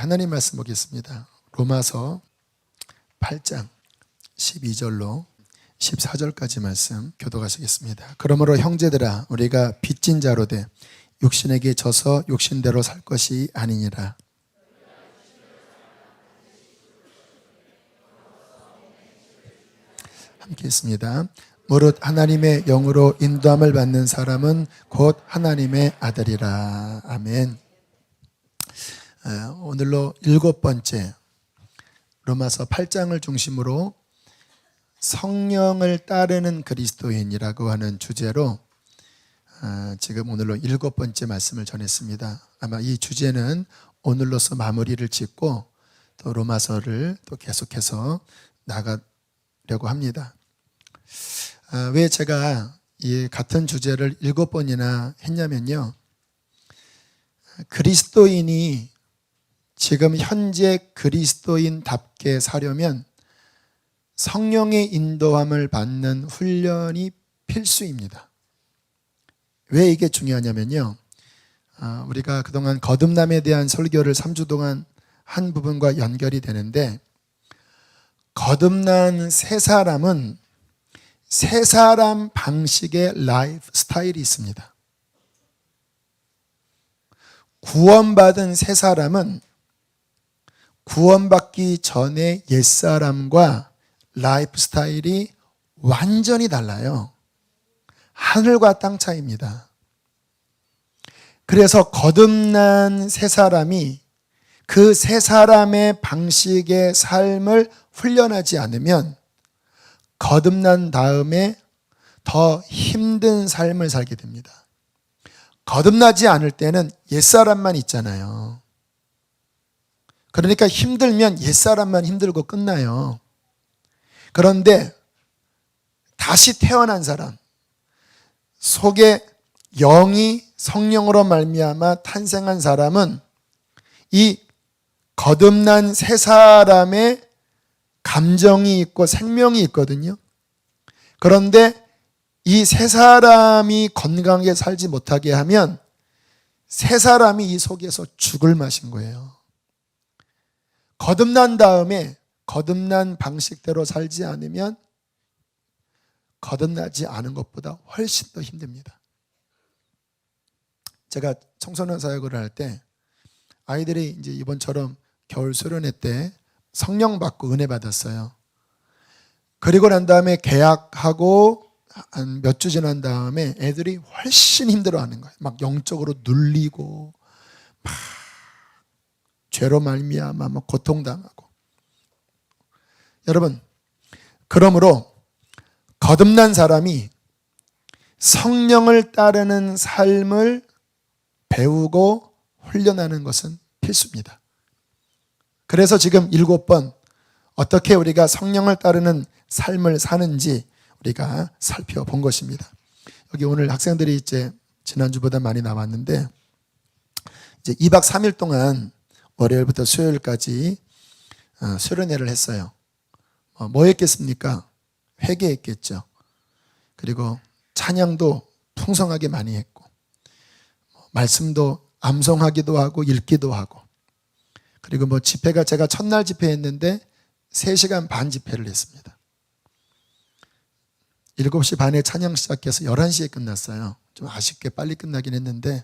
하나님 말씀 보겠습니다. 로마서 8장 12절로 14절까지 말씀 교독하시겠습니다. 그러므로 형제들아 우리가 빚진 자로 돼 육신에게 져서 육신대로 살 것이 아니니라. 함께 있습니다. 무릇 하나님의 영으로 인도함을 받는 사람은 곧 하나님의 아들이라. 아멘. 오늘로 7번째 로마서 8장을 중심으로 성령을 따르는 그리스도인이라고 하는 주제로 지금 오늘로 7번째 말씀을 전했습니다. 아마 이 주제는 오늘로서 마무리를 짓고 또 로마서를 또 계속해서 나가려고 합니다. 왜 제가 이 같은 주제를 7번이나 했냐면요, 그리스도인이 지금 현재 그리스도인답게 사려면 성령의 인도함을 받는 훈련이 필수입니다. 왜 이게 중요하냐면요, 우리가 그동안 거듭남에 대한 설교를 3주 동안 한 부분과 연결이 되는데, 거듭난 새 사람은 새 사람 방식의 라이프 스타일이 있습니다. 구원받은 새 사람은 구원받기 전에 옛사람과 라이프 스타일이 완전히 달라요. 하늘과 땅 차이입니다. 그래서 거듭난 새 사람이 그 새 사람의 방식의 삶을 훈련하지 않으면 거듭난 다음에 더 힘든 삶을 살게 됩니다. 거듭나지 않을 때는 옛사람만 있잖아요. 그러니까 힘들면 옛사람만 힘들고 끝나요. 그런데 다시 태어난 사람, 속에 영이 성령으로 말미암아 탄생한 사람은 이 거듭난 새 사람의 감정이 있고 생명이 있거든요. 그런데 이 새 사람이 건강하게 살지 못하게 하면 새 사람이 이 속에서 죽을 맛인 거예요. 거듭난 다음에 거듭난 방식대로 살지 않으면 거듭나지 않은 것보다 훨씬 더 힘듭니다. 제가 청소년 사역을 할 때 아이들이 이제 이번처럼 겨울 수련회 때 성령 받고 은혜 받았어요. 그리고 난 다음에 개학하고 한 몇 주 지난 다음에 애들이 훨씬 힘들어하는 거예요. 막 영적으로 눌리고 막 죄로 말미암아 막 고통당하고. 여러분, 그러므로 거듭난 사람이 성령을 따르는 삶을 배우고 훈련하는 것은 필수입니다. 그래서 지금 7번 어떻게 우리가 성령을 따르는 삶을 사는지 우리가 살펴본 것입니다. 여기 오늘 학생들이 이제 지난주보다 많이 나왔는데 이제 2박 3일 동안 월요일부터 수요일까지 수련회를 했어요. 뭐 했겠습니까? 회개했겠죠. 그리고 찬양도 풍성하게 많이 했고, 말씀도 암송하기도 하고 읽기도 하고, 그리고 뭐 집회가 제가 첫날 집회했는데 3시간 반 집회를 했습니다. 7시 반에 찬양 시작해서 11시에 끝났어요. 좀 아쉽게 빨리 끝나긴 했는데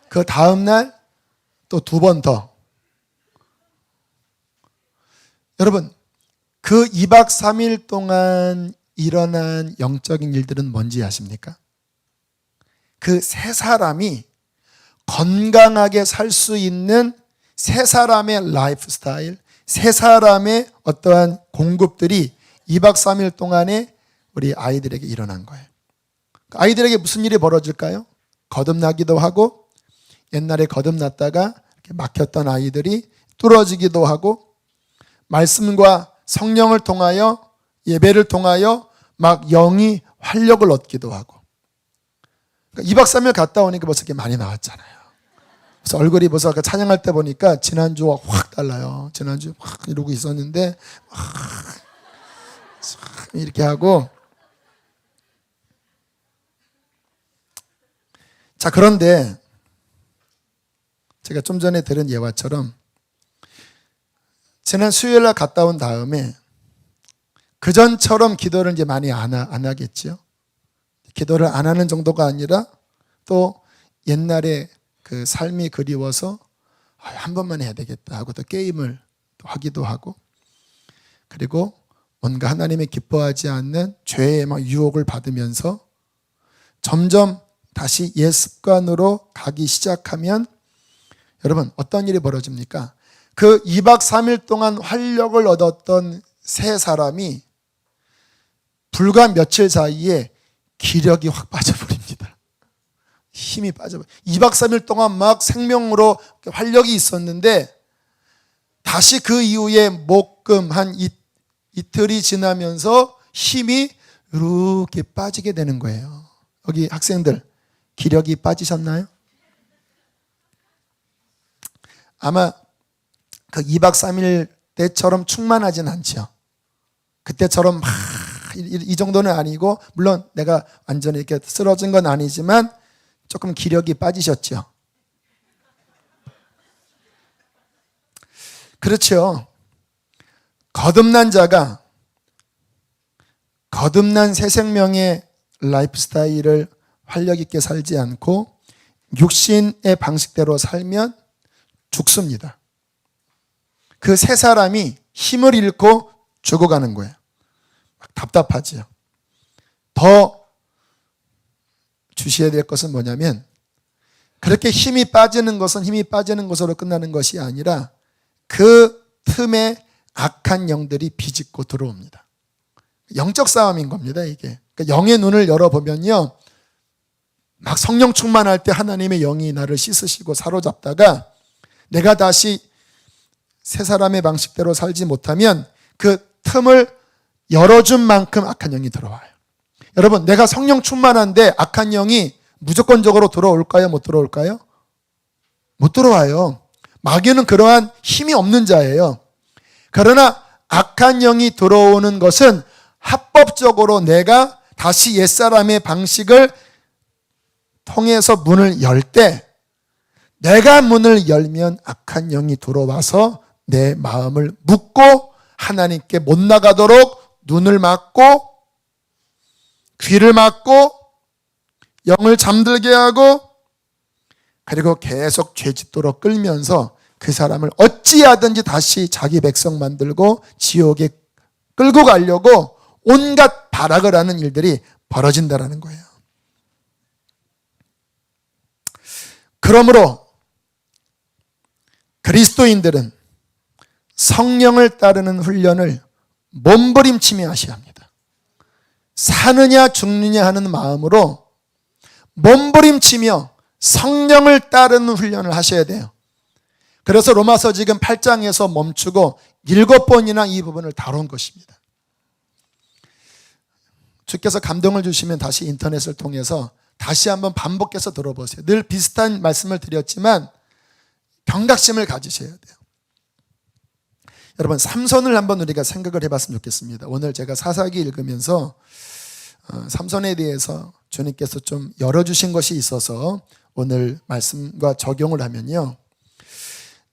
그 다음날 또 2번 더. 여러분, 그 2박 3일 동안 일어난 영적인 일들은 뭔지 아십니까? 그 새 사람이 건강하게 살 수 있는 새 사람의 라이프 스타일, 새 사람의 어떠한 공급들이 2박 3일 동안에 우리 아이들에게 일어난 거예요. 아이들에게 무슨 일이 벌어질까요? 거듭나기도 하고, 옛날에 거듭났다가 이렇게 막혔던 아이들이 뚫어지기도 하고, 말씀과 성령을 통하여, 예배를 통하여 막 영이 활력을 얻기도 하고. 2박 3일 갔다 오니까 벌써 이렇게 많이 나왔잖아요. 그래서 얼굴이 벌써 아까 찬양할 때 보니까 지난주와 확 달라요. 지난주 확 이러고 있었는데 이렇게 하고. 자, 그런데 제가 좀 전에 들은 예화처럼 지난 수요일 날 갔다 온 다음에 그전처럼 기도를 이제 많이 안 하겠죠. 기도를 안 하는 정도가 아니라 또 옛날에 그 삶이 그리워서 한 번만 해야 되겠다 하고 또 게임을 또 하기도 하고, 그리고 뭔가 하나님이 기뻐하지 않는 죄의 막 유혹을 받으면서 점점 다시 옛 습관으로 가기 시작하면 여러분 어떤 일이 벌어집니까? 그 2박 3일 동안 활력을 얻었던 세 사람이 불과 며칠 사이에 기력이 확 빠져버립니다. 힘이 빠져버려요. 2박 3일 동안 막 생명으로 활력이 있었는데 다시 그 이후에 목금 한 이틀이 지나면서 힘이 이렇게 빠지게 되는 거예요. 여기 학생들 기력이 빠지셨나요? 아마 그 2박 3일 때처럼 충만하진 않죠. 그때처럼 막 이 정도는 아니고, 물론 내가 완전히 이렇게 쓰러진 건 아니지만 조금 기력이 빠지셨죠. 그렇죠. 거듭난 자가 거듭난 새 생명의 라이프 스타일을 활력 있게 살지 않고 육신의 방식대로 살면 죽습니다. 그 세 사람이 힘을 잃고 죽어가는 거예요. 답답하지요. 더 주셔야 될 것은 뭐냐면, 그렇게 힘이 빠지는 것은 힘이 빠지는 것으로 끝나는 것이 아니라 그 틈에 악한 영들이 비집고 들어옵니다. 영적 싸움인 겁니다, 이게. 그러니까 영의 눈을 열어보면요, 막 성령 충만할 때 하나님의 영이 나를 씻으시고 사로잡다가 내가 다시 세 사람의 방식대로 살지 못하면 그 틈을 열어준 만큼 악한 영이 들어와요. 여러분, 내가 성령 충만한데 악한 영이 무조건적으로 들어올까요? 못 들어올까요? 못 들어와요. 마귀는 그러한 힘이 없는 자예요. 그러나 악한 영이 들어오는 것은 합법적으로 내가 다시 옛사람의 방식을 통해서 문을 열 때, 내가 문을 열면 악한 영이 들어와서 내 마음을 묶고 하나님께 못 나가도록 눈을 막고 귀를 막고 영을 잠들게 하고, 그리고 계속 죄짓도록 끌면서 그 사람을 어찌하든지 다시 자기 백성 만들고 지옥에 끌고 가려고 온갖 발악을 하는 일들이 벌어진다는 거예요. 그러므로 그리스도인들은 성령을 따르는 훈련을 몸부림치며 하셔야 합니다. 사느냐 죽느냐 하는 마음으로 몸부림치며 성령을 따르는 훈련을 하셔야 돼요. 그래서 로마서 지금 8장에서 멈추고 7번이나 이 부분을 다룬 것입니다. 주께서 감동을 주시면 다시 인터넷을 통해서 다시 한번 반복해서 들어보세요. 늘 비슷한 말씀을 드렸지만 경각심을 가지셔야 돼요. 여러분, 삼손을 한번 우리가 생각을 해봤으면 좋겠습니다. 오늘 제가 사사기 읽으면서 삼손에 대해서 주님께서 좀 열어주신 것이 있어서 오늘 말씀과 적용을 하면요,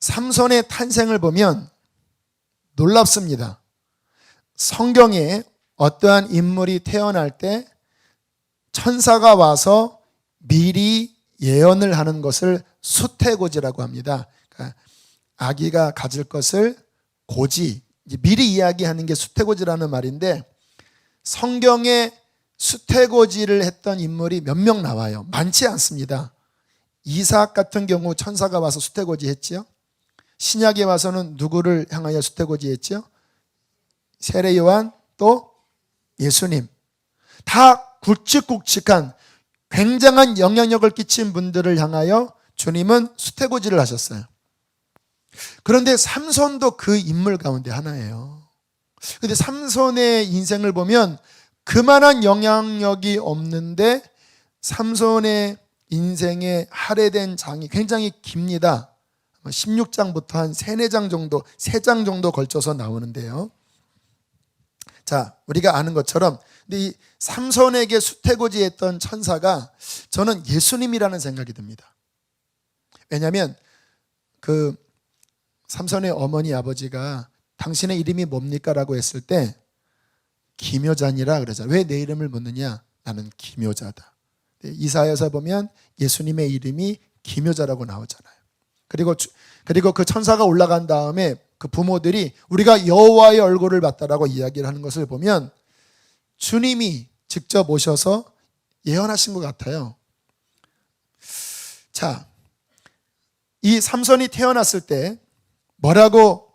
삼손의 탄생을 보면 놀랍습니다. 성경에 어떠한 인물이 태어날 때 천사가 와서 미리 예언을 하는 것을 수태고지라고 합니다. 그러니까 아기가 가질 것을 고지, 미리 이야기하는 게 수태고지라는 말인데, 성경에 수태고지를 했던 인물이 몇 명 나와요. 많지 않습니다. 이삭 같은 경우 천사가 와서 수태고지 했지요. 신약에 와서는 누구를 향하여 수태고지 했지요? 세례 요한, 또 예수님. 다 굵직굵직한 굉장한 영향력을 끼친 분들을 향하여 주님은 수태고지를 하셨어요. 그런데 삼손도 그 인물 가운데 하나예요. 그런데 삼손의 인생을 보면 그만한 영향력이 없는데 삼손의 인생에 할애된 장이 굉장히 깁니다. 16장부터 한 3, 4장 정도, 3장 정도 걸쳐서 나오는데요. 자, 우리가 아는 것처럼 근데 이 삼손에게 수태고지했던 천사가 저는 예수님이라는 생각이 듭니다. 왜냐하면 그 삼손의 어머니 아버지가 당신의 이름이 뭡니까? 라고 했을 때 기묘자니라 그러잖아요. 왜 내 이름을 묻느냐? 나는 기묘자다. 이사야서 보면 예수님의 이름이 기묘자라고 나오잖아요. 그리고 그 천사가 올라간 다음에 그 부모들이 우리가 여호와의 얼굴을 봤다라고 이야기를 하는 것을 보면 주님이 직접 오셔서 예언하신 것 같아요. 자, 이 삼손이 태어났을 때 뭐라고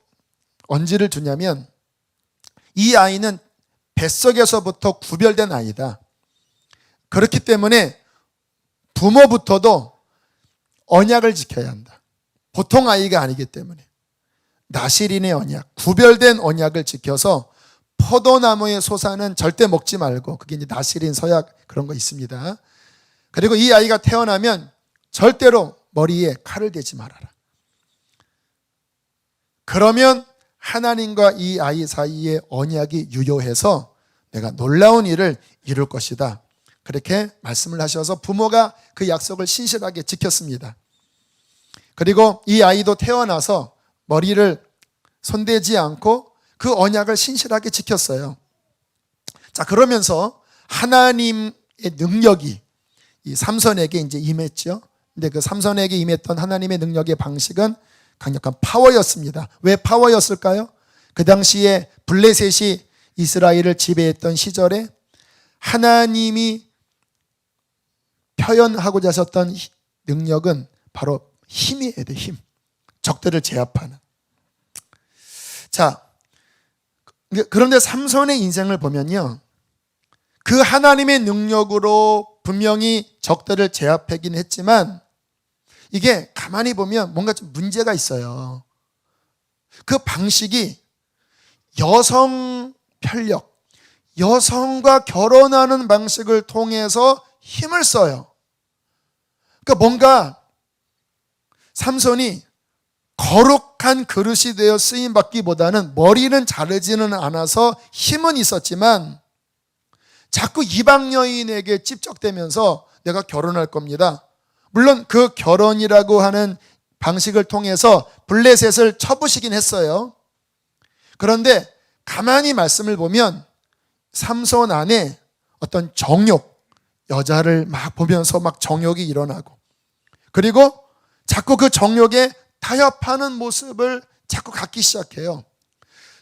언지를 두냐면 이 아이는 뱃속에서부터 구별된 아이다. 그렇기 때문에 부모부터도 언약을 지켜야 한다. 보통 아이가 아니기 때문에 나실인의 언약, 구별된 언약을 지켜서 포도나무의 소사는 절대 먹지 말고, 그게 이제 나실인 서약 그런 거 있습니다. 그리고 이 아이가 태어나면 절대로 머리에 칼을 대지 말아라. 그러면 하나님과 이 아이 사이의 언약이 유효해서 내가 놀라운 일을 이룰 것이다. 그렇게 말씀을 하셔서 부모가 그 약속을 신실하게 지켰습니다. 그리고 이 아이도 태어나서 머리를 손대지 않고 그 언약을 신실하게 지켰어요. 자, 그러면서 하나님의 능력이 이 삼손에게 이제 임했죠. 근데 그 삼손에게 임했던 하나님의 능력의 방식은 강력한 파워였습니다. 왜 파워였을까요? 그 당시에 블레셋이 이스라엘을 지배했던 시절에 하나님이 표현하고자 하셨던 능력은 바로 힘이어야 돼, 힘. 적들을 제압하는. 자, 그런데 삼손의 인생을 보면요, 그 하나님의 능력으로 분명히 적들을 제압하긴 했지만 이게 가만히 보면 뭔가 좀 문제가 있어요. 그 방식이 여성 편력, 여성과 결혼하는 방식을 통해서 힘을 써요. 그러니까 뭔가 삼손이 거룩한 그릇이 되어 쓰임받기보다는 머리는 자르지는 않아서 힘은 있었지만 자꾸 이방 여인에게 찝적대면서 내가 결혼할 겁니다. 물론 그 결혼이라고 하는 방식을 통해서 블레셋을 쳐부시긴 했어요. 그런데 가만히 말씀을 보면 삼손 안에 어떤 정욕, 여자를 막 보면서 막 정욕이 일어나고, 그리고 자꾸 그 정욕에 타협하는 모습을 자꾸 갖기 시작해요.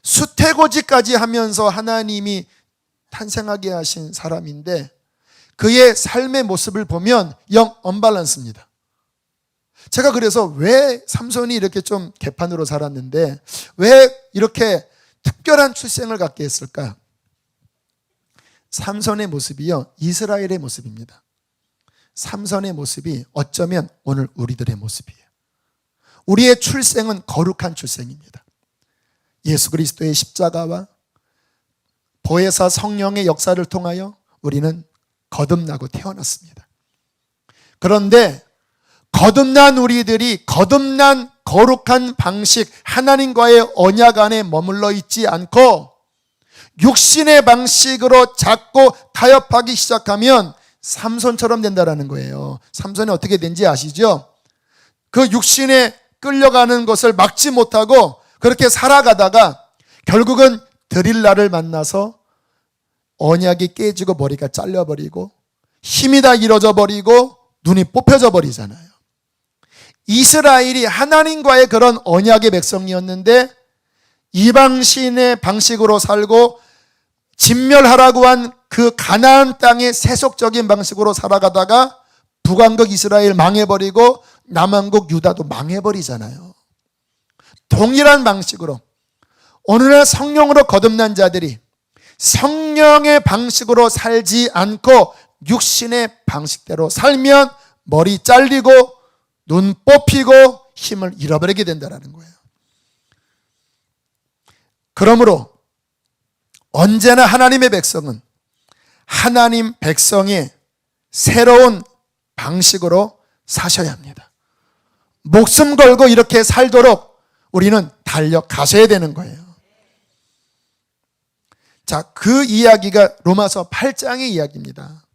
수태고지까지 하면서 하나님이 탄생하게 하신 사람인데 그의 삶의 모습을 보면 영 언밸런스입니다. 제가 그래서 왜 삼손이 이렇게 좀 개판으로 살았는데 왜 이렇게 특별한 출생을 갖게 했을까? 삼손의 모습이요, 이스라엘의 모습입니다. 삼손의 모습이 어쩌면 오늘 우리들의 모습이에요. 우리의 출생은 거룩한 출생입니다. 예수 그리스도의 십자가와 보혜사 성령의 역사를 통하여 우리는 거듭나고 태어났습니다. 그런데 거듭난 우리들이 거듭난 거룩한 방식, 하나님과의 언약 안에 머물러 있지 않고 육신의 방식으로 자꾸 타협하기 시작하면 삼손처럼 된다는 거예요. 삼손이 어떻게 된지 아시죠? 그 육신에 끌려가는 것을 막지 못하고 그렇게 살아가다가 결국은 드릴라를 만나서 언약이 깨지고 머리가 잘려버리고 힘이 다 잃어져 버리고 눈이 뽑혀져 버리잖아요. 이스라엘이 하나님과의 그런 언약의 백성이었는데 이방신의 방식으로 살고 진멸하라고 한 그 가나안 땅의 세속적인 방식으로 살아가다가 북왕국 이스라엘 망해버리고 남왕국 유다도 망해버리잖아요. 동일한 방식으로 오늘날 성령으로 거듭난 자들이 성령의 방식으로 살지 않고 육신의 방식대로 살면 머리 잘리고 눈 뽑히고 힘을 잃어버리게 된다는 거예요. 그러므로 언제나 하나님의 백성은 하나님 백성의 새로운 방식으로 사셔야 합니다. 목숨 걸고 이렇게 살도록 우리는 달려가셔야 되는 거예요. 자, 그 이야기가 로마서 8장의 이야기입니다.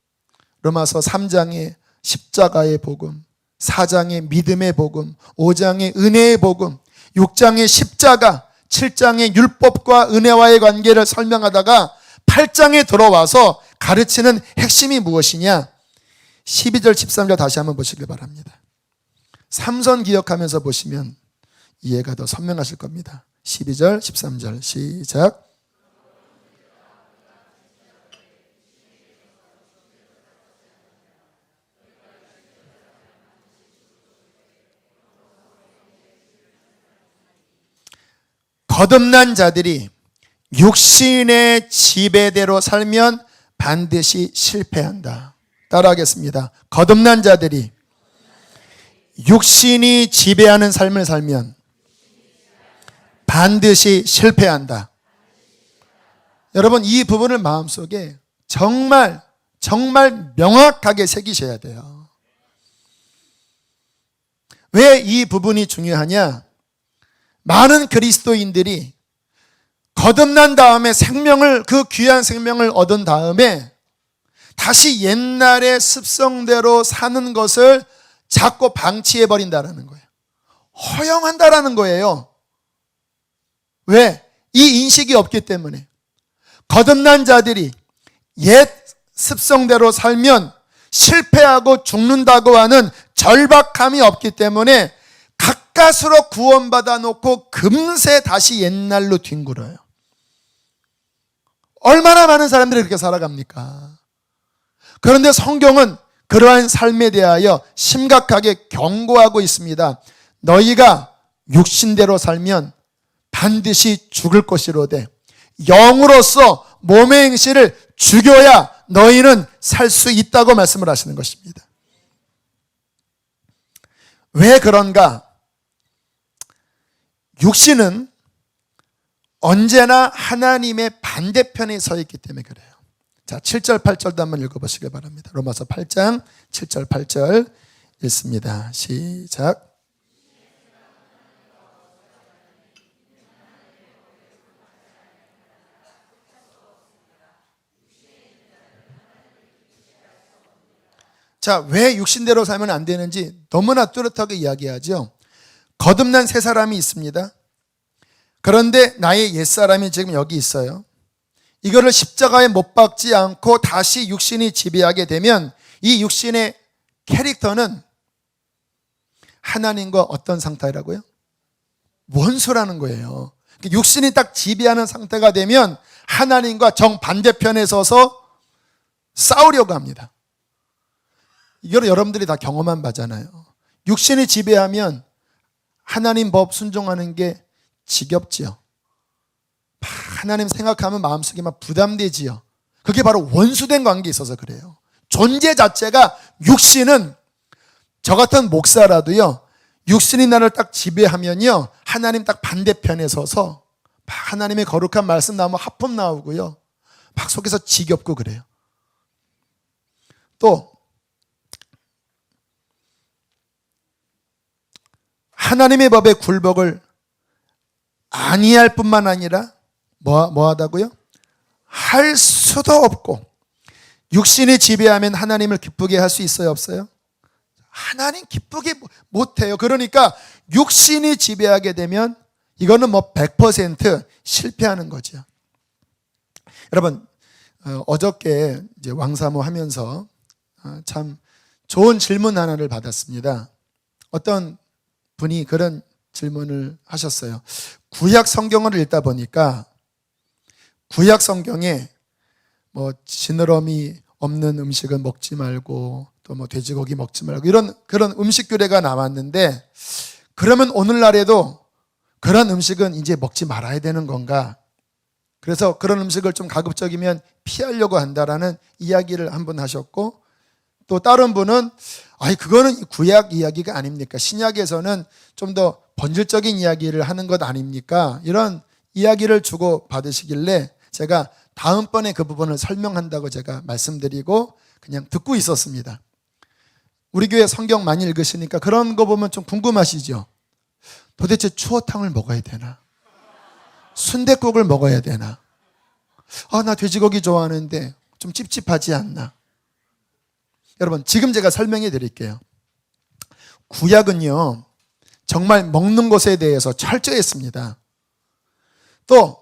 로마서 3장의 십자가의 복음, 4장의 믿음의 복음, 5장의 은혜의 복음, 6장의 십자가, 7장의 율법과 은혜와의 관계를 설명하다가 8장에 들어와서 가르치는 핵심이 무엇이냐? 12절, 13절 다시 한번 보시길 바랍니다. 삼선 기억하면서 보시면 이해가 더 선명하실 겁니다. 12절, 13절 시작. 거듭난 자들이 육신의 지배대로 살면 반드시 실패한다. 따라하겠습니다. 거듭난 자들이 육신이 지배하는 삶을 살면 반드시 실패한다. 여러분, 이 부분을 마음속에 정말 명확하게 새기셔야 돼요. 왜 이 부분이 중요하냐? 많은 그리스도인들이 거듭난 다음에 그 귀한 생명을 얻은 다음에 다시 옛날의 습성대로 사는 것을 자꾸 방치해버린다는 거예요. 허용한다라는 거예요. 왜? 이 인식이 없기 때문에. 거듭난 자들이 옛 습성대로 살면 실패하고 죽는다고 하는 절박함이 없기 때문에 가까스로 구원받아 놓고 금세 다시 옛날로 뒹굴어요. 얼마나 많은 사람들이 그렇게 살아갑니까? 그런데 성경은 그러한 삶에 대하여 심각하게 경고하고 있습니다. 너희가 육신대로 살면 반드시 죽을 것이로되 영으로서 몸의 행실을 죽여야 너희는 살 수 있다고 말씀을 하시는 것입니다. 왜 그런가? 육신은 언제나 하나님의 반대편에 서 있기 때문에 그래요. 자, 7절, 8절도 한번 읽어보시기 바랍니다. 로마서 8장 7절, 8절 읽습니다. 시작. 자, 왜 육신대로 살면 안 되는지 너무나 뚜렷하게 이야기하죠. 거듭난 새 사람이 있습니다. 그런데 나의 옛사람이 지금 여기 있어요. 이거를 십자가에 못 박지 않고 다시 육신이 지배하게 되면 이 육신의 캐릭터는 하나님과 어떤 상태라고요? 원수라는 거예요. 육신이 딱 지배하는 상태가 되면 하나님과 정반대편에 서서 싸우려고 합니다. 이걸 여러분들이 다 경험한 바잖아요. 육신이 지배하면 하나님 법 순종하는 게 지겹지요. 하나님 생각하면 마음속에 막 부담되지요. 그게 바로 원수된 관계에 있어서 그래요. 존재 자체가 육신은 저 같은 목사라도요, 육신이 나를 딱 지배하면요, 하나님 딱 반대편에 서서 막 하나님의 거룩한 말씀 나오면 하품 나오고요, 막 속에서 지겹고 그래요. 또 하나님의 법의 굴복을 아니할 뿐만 아니라 뭐 하다고요? 할 수도 없고, 육신이 지배하면 하나님을 기쁘게 할 수 있어요, 없어요? 하나님 기쁘게 못해요. 그러니까 육신이 지배하게 되면 이거는 100% 실패하는 거죠. 여러분, 어저께 이제 왕사모 하면서 참 좋은 질문 하나를 받았습니다. 어떤 분이 그런 질문을 하셨어요. 구약 성경을 읽다 보니까 구약 성경에 지느러미 없는 음식은 먹지 말고 또 돼지고기 먹지 말고 이런 그런 음식 규례가 나왔는데, 그러면 오늘날에도 그런 음식은 이제 먹지 말아야 되는 건가? 그래서 그런 음식을 좀 가급적이면 피하려고 한다라는 이야기를 한 분 하셨고, 또 다른 분은 그거는 구약 이야기가 아닙니까? 신약에서는 좀 더 본질적인 이야기를 하는 것 아닙니까? 이런 이야기를 주고 받으시길래 제가 다음번에 그 부분을 설명한다고 제가 말씀드리고 그냥 듣고 있었습니다. 우리 교회 성경 많이 읽으시니까 그런 거 보면 좀 궁금하시죠? 도대체 추어탕을 먹어야 되나? 순댓국을 먹어야 되나? 나 돼지고기 좋아하는데 좀 찝찝하지 않나? 여러분, 지금 제가 설명해 드릴게요. 구약은요, 정말 먹는 것에 대해서 철저했습니다. 또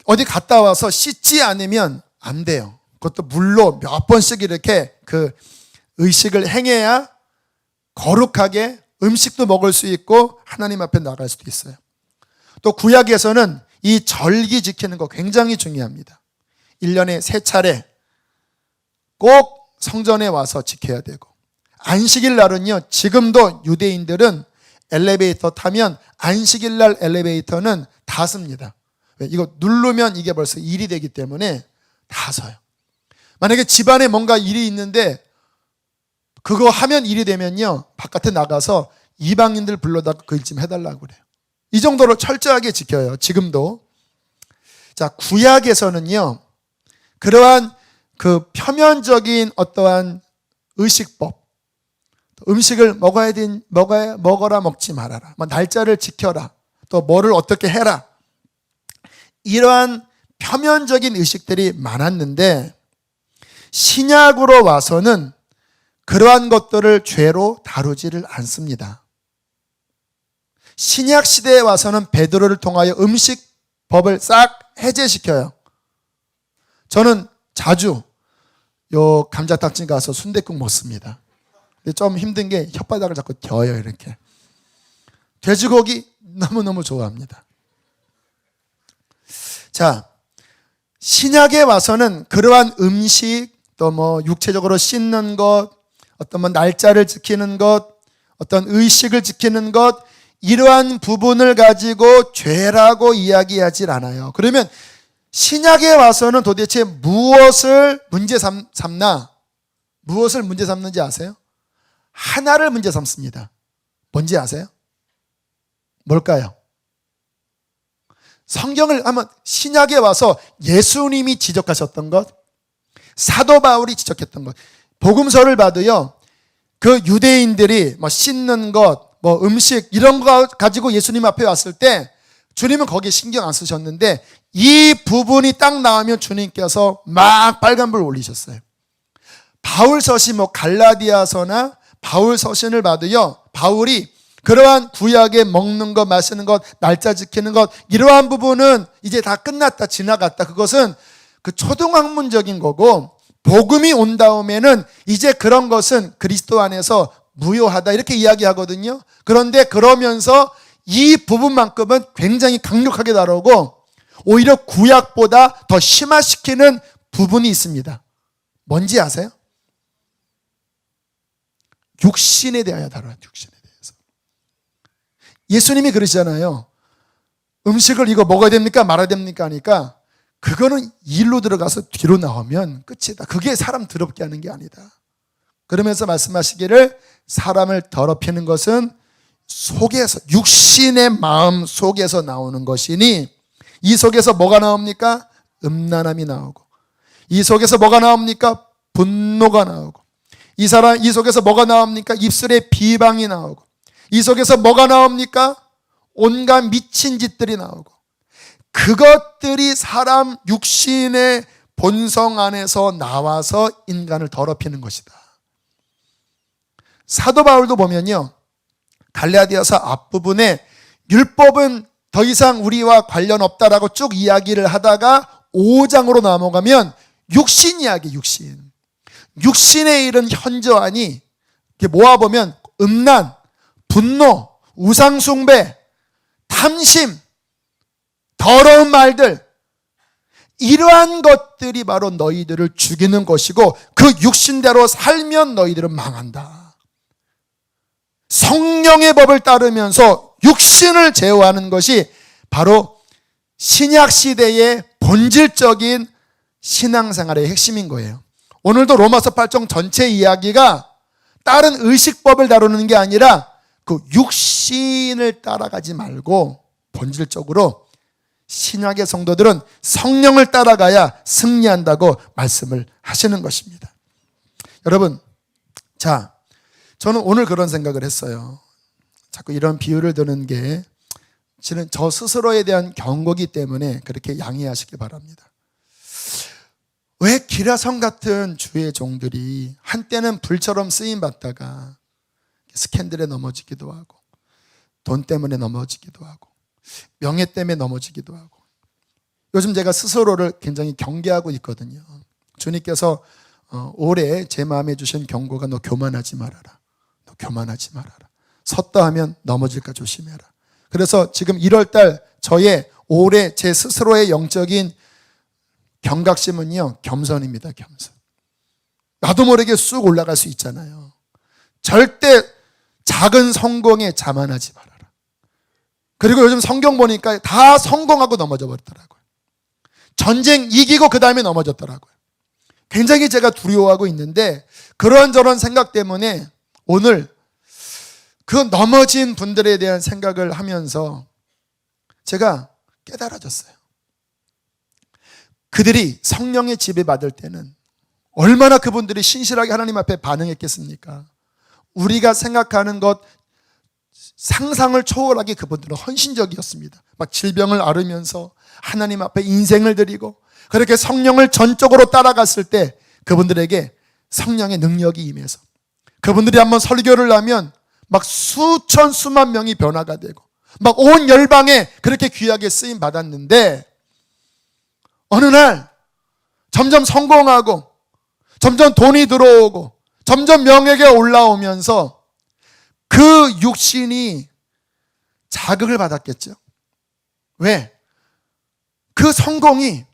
어디 갔다 와서 씻지 않으면 안 돼요. 그것도 물로 몇 번씩 이렇게 그 의식을 행해야 거룩하게 음식도 먹을 수 있고 하나님 앞에 나갈 수도 있어요. 또 구약에서는 이 절기 지키는 거 굉장히 중요합니다. 1년에 3차례 꼭 성전에 와서 지켜야 되고, 안식일 날은요, 지금도 유대인들은 엘리베이터 타면 안식일 날 엘리베이터는 다 씁니다. 이거 누르면 이게 벌써 일이 되기 때문에 다 서요. 만약에 집안에 뭔가 일이 있는데 그거 하면 일이 되면요, 바깥에 나가서 이방인들 불러다가 그 일 좀 해달라고 그래요. 이 정도로 철저하게 지켜요, 지금도. 자, 구약에서는요, 그러한 그 표면적인 어떠한 의식법, 음식을 먹어라 먹지 말아라, 날짜를 지켜라, 또 뭐를 어떻게 해라, 이러한 표면적인 의식들이 많았는데, 신약으로 와서는 그러한 것들을 죄로 다루지를 않습니다. 신약 시대에 와서는 베드로를 통하여 음식법을 싹 해제시켜요. 저는 자주 요 감자탕집 가서 순댓국 먹습니다. 근데 좀 힘든 게 혓바닥을 자꾸 겨요, 이렇게. 돼지고기 너무너무 좋아합니다. 자, 신약에 와서는 그러한 음식, 또 뭐 육체적으로 씻는 것, 어떤 뭐 날짜를 지키는 것, 어떤 의식을 지키는 것, 이러한 부분을 가지고 죄라고 이야기하질 않아요. 그러면 신약에 와서는 도대체 무엇을 문제 삼나? 무엇을 문제 삼는지 아세요? 하나를 문제 삼습니다. 뭔지 아세요? 뭘까요? 성경을 한번, 신약에 와서 예수님이 지적하셨던 것, 사도 바울이 지적했던 것, 복음서를 봐도요, 그 유대인들이 뭐 씻는 것, 뭐 음식 이런 거 가지고 예수님 앞에 왔을 때 주님은 거기에 신경 안 쓰셨는데, 이 부분이 딱 나오면 주님께서 막 빨간불 올리셨어요. 바울서신 뭐 갈라디아서나 바울서신을 봐도요, 바울이 그러한 구약에 먹는 것, 마시는 것, 날짜 지키는 것, 이러한 부분은 이제 다 끝났다, 지나갔다. 그것은 그 초등학문적인 거고, 복음이 온 다음에는 이제 그런 것은 그리스도 안에서 무효하다, 이렇게 이야기하거든요. 그런데 그러면서 이 부분만큼은 굉장히 강력하게 다루고, 오히려 구약보다 더 심화시키는 부분이 있습니다. 뭔지 아세요? 육신에 대하여 다뤄요. 육신에 대해서. 예수님이 그러시잖아요. 음식을 이거 먹어야 됩니까? 말아야 됩니까? 하니까 그거는 일로 들어가서 뒤로 나오면 끝이다. 그게 사람 더럽게 하는 게 아니다. 그러면서 말씀하시기를, 사람을 더럽히는 것은 속에서, 육신의 마음 속에서 나오는 것이니, 이 속에서 뭐가 나옵니까? 음란함이 나오고, 이 속에서 뭐가 나옵니까? 분노가 나오고, 이 속에서 뭐가 나옵니까? 입술에 비방이 나오고, 이 속에서 뭐가 나옵니까? 온갖 미친 짓들이 나오고, 그것들이 사람 육신의 본성 안에서 나와서 인간을 더럽히는 것이다. 사도 바울도 보면요, 갈라디아서 앞부분에 율법은 더 이상 우리와 관련 없다라고 쭉 이야기를 하다가 5장으로 넘어가면 육신 이야기, 육신의 일은 현저하니, 모아보면 음란, 분노, 우상숭배, 탐심, 더러운 말들, 이러한 것들이 바로 너희들을 죽이는 것이고, 그 육신대로 살면 너희들은 망한다. 성령의 법을 따르면서 육신을 제어하는 것이 바로 신약 시대의 본질적인 신앙생활의 핵심인 거예요. 오늘도 로마서 8장 전체 이야기가 다른 의식법을 다루는 게 아니라 그 육신을 따라가지 말고 본질적으로 신약의 성도들은 성령을 따라가야 승리한다고 말씀을 하시는 것입니다. 여러분, 자, 저는 오늘 그런 생각을 했어요. 자꾸 이런 비유를 드는 게 저는 저 스스로에 대한 경고기 때문에 그렇게 양해하시기 바랍니다. 왜 기라성 같은 주의 종들이 한때는 불처럼 쓰임받다가 스캔들에 넘어지기도 하고, 돈 때문에 넘어지기도 하고, 명예 때문에 넘어지기도 하고. 요즘 제가 스스로를 굉장히 경계하고 있거든요. 주님께서 올해 제 마음에 주신 경고가 너 교만하지 말아라. 너 교만하지 말아라. 섰다 하면 넘어질까 조심해라. 그래서 지금 1월달 저의 올해 제 스스로의 영적인 경각심은요, 겸손입니다. 겸손. 나도 모르게 쑥 올라갈 수 있잖아요. 절대 작은 성공에 자만하지 말아라. 그리고 요즘 성경 보니까 다 성공하고 넘어져 버리더라고요. 전쟁 이기고 그 다음에 넘어졌더라고요. 굉장히 제가 두려워하고 있는데, 그런저런 생각 때문에 오늘 그 넘어진 분들에 대한 생각을 하면서 제가 깨달아졌어요. 그들이 성령의 지배받을 때는 얼마나 그분들이 신실하게 하나님 앞에 반응했겠습니까? 우리가 생각하는 것 상상을 초월하게 그분들은 헌신적이었습니다. 막 질병을 앓으면서 하나님 앞에 인생을 드리고, 그렇게 성령을 전적으로 따라갔을 때 그분들에게 성령의 능력이 임해서 그분들이 한번 설교를 하면 막 수천 수만 명이 변화가 되고 막 온 열방에 그렇게 귀하게 쓰임 받았는데, 어느 날 점점 성공하고 점점 돈이 들어오고 점점 명예가 올라오면서 그 육신이 자극을 받았겠죠. 왜? 그 성공이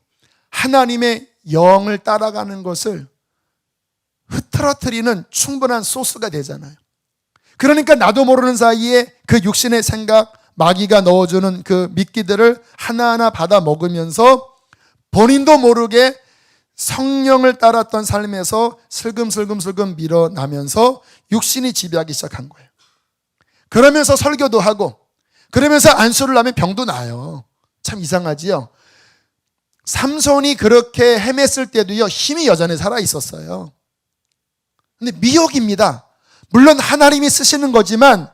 하나님의 영을 따라가는 것을 흐트러뜨리는 충분한 소스가 되잖아요. 그러니까 나도 모르는 사이에 그 육신의 생각, 마귀가 넣어주는 그 미끼들을 하나하나 받아 먹으면서 본인도 모르게 성령을 따랐던 삶에서 슬금슬금 밀어나면서 육신이 지배하기 시작한 거예요. 그러면서 설교도 하고, 그러면서 안수를 하면 병도 나요. 참 이상하지요. 삼손이 그렇게 헤맸을 때도요, 힘이 여전히 살아 있었어요. 근데 미혹입니다. 물론 하나님이 쓰시는 거지만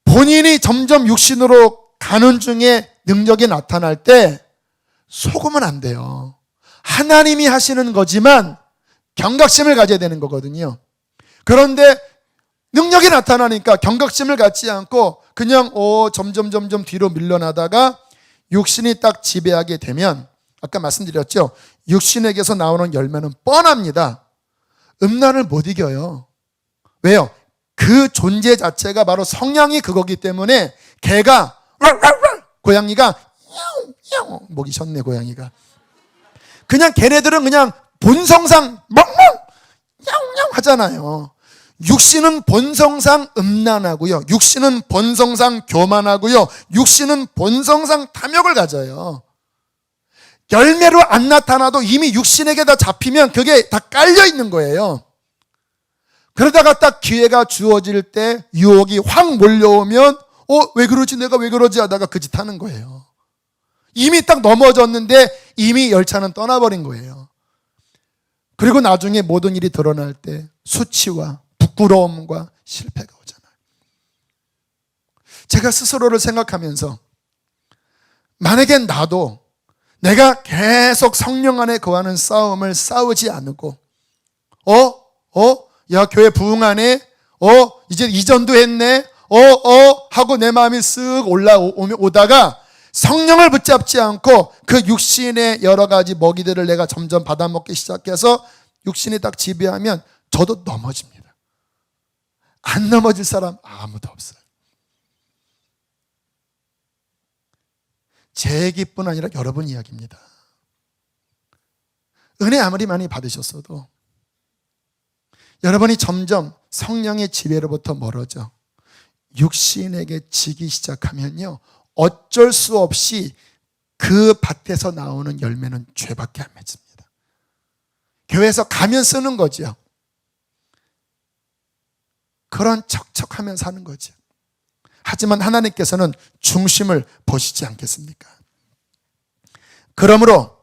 본인이 점점 육신으로 가는 중에 능력이 나타날 때 속으면 안 돼요. 하나님이 하시는 거지만 경각심을 가져야 되는 거거든요. 그런데 능력이 나타나니까 경각심을 갖지 않고 그냥 점점 뒤로 밀려나다가 육신이 딱 지배하게 되면, 아까 말씀드렸죠, 육신에게서 나오는 열매는 뻔합니다. 음란을 못 이겨요. 왜요? 그 존재 자체가 바로 성향이 그거기 때문에 개가 고양이가 목이 쉬었네. 고양이가 그냥 걔네들은 그냥 본성상 멍멍 야옹야옹 하잖아요. 육신은 본성상 음란하고요, 육신은 본성상 교만하고요, 육신은 본성상 탐욕을 가져요. 열매로 안 나타나도 이미 육신에게 다 잡히면 그게 다 깔려 있는 거예요. 그러다가 딱 기회가 주어질 때 유혹이 확 몰려오면 왜 그러지, 내가 왜 그러지 하다가 그 짓 하는 거예요. 이미 딱 넘어졌는데 이미 열차는 떠나버린 거예요. 그리고 나중에 모든 일이 드러날 때 수치와 부끄러움과 실패가 오잖아요. 제가 스스로를 생각하면서, 만약에 나도 내가 계속 성령 안에 거하는 싸움을 싸우지 않고 야 교회 부흥하네, 이제 이전도 했네, 하고 내 마음이 쓱 올라오다가 성령을 붙잡지 않고 그 육신의 여러 가지 먹이들을 내가 점점 받아먹기 시작해서 육신이 딱 지배하면 저도 넘어집니다. 안 넘어질 사람 아무도 없어요. 제 얘기뿐 아니라 여러분 이야기입니다. 은혜 아무리 많이 받으셨어도 여러분이 점점 성령의 지배로부터 멀어져 육신에게 지기 시작하면요, 어쩔 수 없이 그 밭에서 나오는 열매는 죄밖에 안 맺습니다. 교회에서 가면 쓰는 거죠. 그런 척척하면서 사는 거죠. 하지만 하나님께서는 중심을 보시지 않겠습니까? 그러므로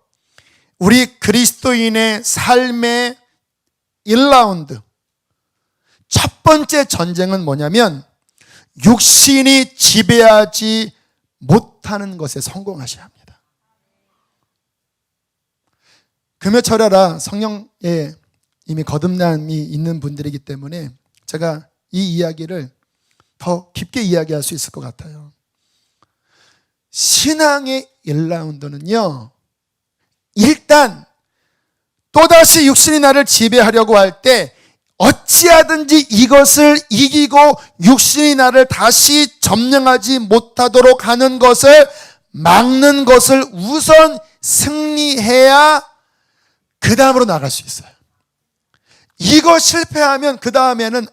우리 그리스도인의 삶의 1라운드, 첫 번째 전쟁은 뭐냐면 육신이 지배하지 못하는 것에 성공하셔야 합니다. 금요철야라 성령에 이미 거듭남이 있는 분들이기 때문에 제가 이 이야기를 더 깊게 이야기할 수 있을 것 같아요. 신앙의 1라운드는요, 일단 또다시 육신이 나를 지배하려고 할 때 어찌하든지 이것을 이기고 육신이 나를 다시 점령하지 못하도록 하는 것을 막는 것을 우선 승리해야 그 다음으로 나갈 수 있어요. 이거 실패하면 그 다음에는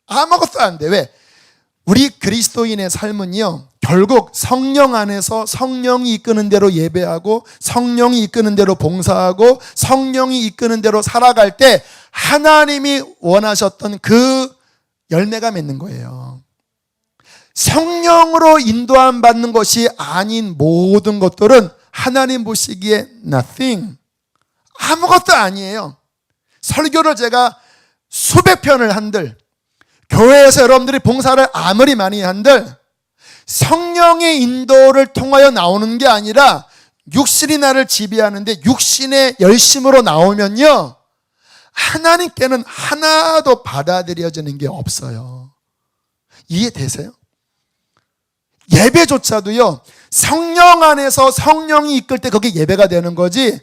아무것도 안 돼. 왜? 우리 그리스도인의 삶은요, 결국 성령 안에서 성령이 이끄는 대로 예배하고 성령이 이끄는 대로 봉사하고 성령이 이끄는 대로 살아갈 때 하나님이 원하셨던 그 열매가 맺는 거예요. 성령으로 인도함 받는 것이 아닌 모든 것들은 하나님 보시기에 nothing, 아무것도 아니에요. 설교를 제가 수백 편을 한들, 교회에서 여러분들이 봉사를 아무리 많이 한들 성령의 인도를 통하여 나오는 게 아니라 육신이 나를 지배하는데 육신의 열심으로 나오면요, 하나님께는 하나도 받아들여지는 게 없어요. 이해되세요? 예배조차도요, 성령 안에서 성령이 이끌 때 그게 예배가 되는 거지,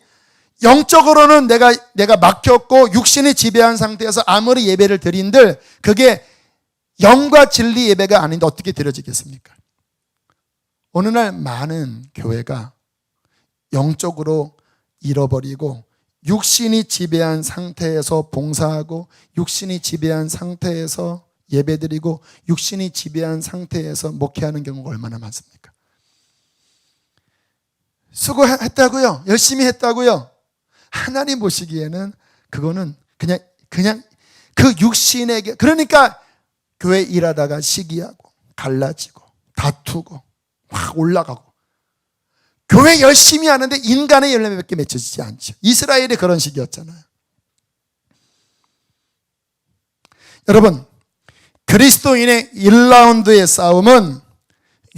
영적으로는 내가 막혔고 육신이 지배한 상태에서 아무리 예배를 드린들 그게 영과 진리 예배가 아닌데 어떻게 드려지겠습니까? 오늘날 많은 교회가 영적으로 잃어버리고 육신이 지배한 상태에서 봉사하고 육신이 지배한 상태에서 예배드리고 육신이 지배한 상태에서 목회하는 경우가 얼마나 많습니까? 수고했다고요? 열심히 했다고요? 하나님 보시기에는 그거는 그냥 그 육신에게, 그러니까 교회 일하다가 시기하고 갈라지고 다투고 확 올라가고, 교회 열심히 하는데 인간의 열매밖에 맺혀지지 않죠. 이스라엘이 그런 식이었잖아요. 여러분, 그리스도인의 1라운드의 싸움은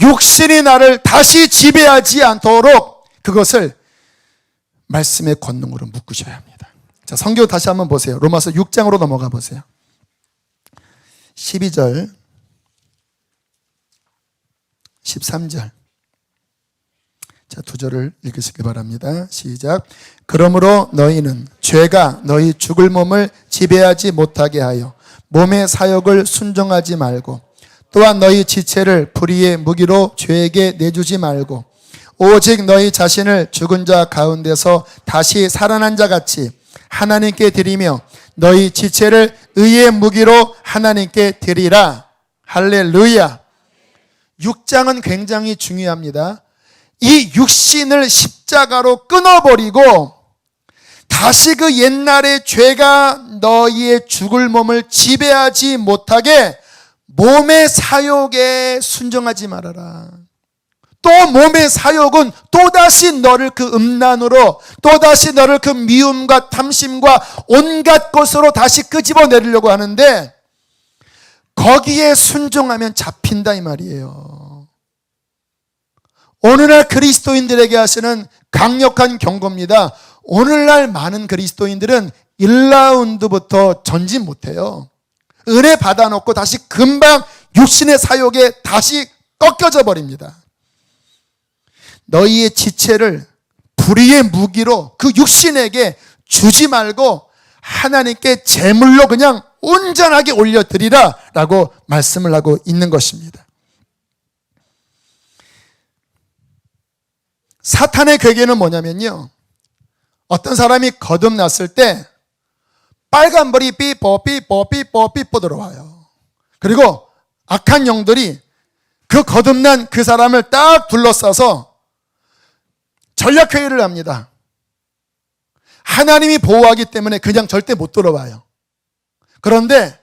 육신이 나를 다시 지배하지 않도록 그것을 말씀의 권능으로 묶으셔야 합니다. 자, 성경 다시 한번 보세요. 로마서 6장으로 넘어가 보세요. 12절, 13절. 자, 두 절을 읽으시기 바랍니다. 시작. 그러므로 너희는 죄가 너희 죽을 몸을 지배하지 못하게 하여 몸의 사욕을 순종하지 말고, 또한 너희 지체를 불의의 무기로 죄에게 내주지 말고, 오직 너희 자신을 죽은 자 가운데서 다시 살아난 자 같이 하나님께 드리며 너희 지체를 의의 무기로 하나님께 드리라. 할렐루야. 6장은 굉장히 중요합니다. 이 육신을 십자가로 끊어버리고 다시 그 옛날의 죄가 너희의 죽을 몸을 지배하지 못하게 몸의 사욕에 순종하지 말아라. 또 몸의 사욕은 또다시 너를 그 음란으로, 또다시 너를 그 미움과 탐심과 온갖 것으로 다시 끄집어내려고 하는데 거기에 순종하면 잡힌다 이 말이에요. 오늘날 그리스도인들에게 하시는 강력한 경고입니다. 오늘날 많은 그리스도인들은 1라운드부터 전진 못해요. 은혜 받아놓고 다시 금방 육신의 사욕에 다시 꺾여져 버립니다. 너희의 지체를 불의의 무기로 그 육신에게 주지 말고 하나님께 제물로 그냥 온전하게 올려드리라 라고 말씀을 하고 있는 것입니다. 사탄의 괴계는 뭐냐면요, 어떤 사람이 거듭났을 때 빨간불이 삐뽀 들어와요. 그리고 악한 영들이 그 거듭난 그 사람을 딱 둘러싸서 전략회의를 합니다. 하나님이 보호하기 때문에 그냥 절대 못 들어와요. 그런데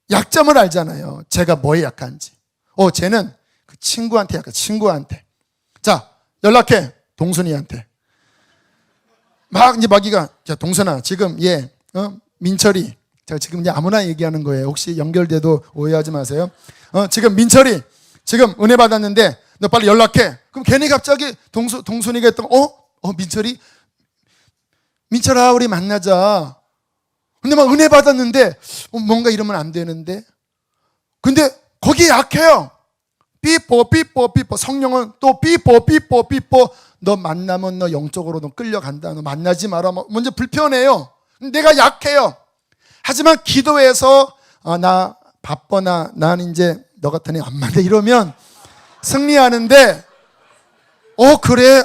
약점을 알잖아요. 제가 뭐에 약한지. 쟤는 그 친구한테 약해. 친구한테. 자, 연락해. 동순이한테. 막 이제 마귀가, 자, 동순아, 지금 민철이, 제가 지금 이제 아무나 얘기하는 거예요. 혹시 연결돼도 오해하지 마세요. 지금 민철이 지금 은혜 받았는데 너 빨리 연락해. 그럼 괜히 갑자기 동순이가 했던 민철이, 민철아 우리 만나자. 근데 막 은혜 받았는데 뭔가 이러면 안 되는데, 근데 거기에 약해요. 삐뽀 성령은 또 삐뽀 너 만나면 너 영적으로 너 끌려간다. 너 만나지 마라. 먼저 불편해요. 내가 약해요. 하지만 기도해서 나 바쁘나 난 이제 너 같은 애 안 만나 이러면 승리하는데 그래?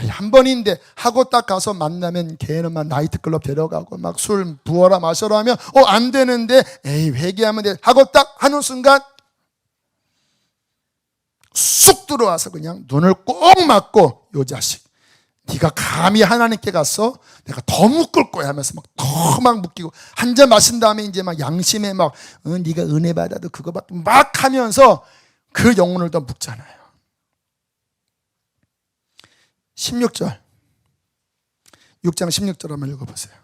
한 번인데 하고 딱 가서 만나면 걔는 막 나이트클럽 데려가고 막 술 부어라 마셔라 하면 안 되는데 회개하면 돼 하고 딱 하는 순간 쑥 들어와서 그냥 눈을 꼭 맞고 요 자식 네가 감히 하나님께 가서 내가 더 묶을 거야 하면서 더 묶이고 한 잔 마신 다음에 이제 막 양심에 네가 은혜 받아도 그거 받고 막 하면서 그 영혼을 더 묶잖아요. 16절 6장 16절 한번 읽어보세요.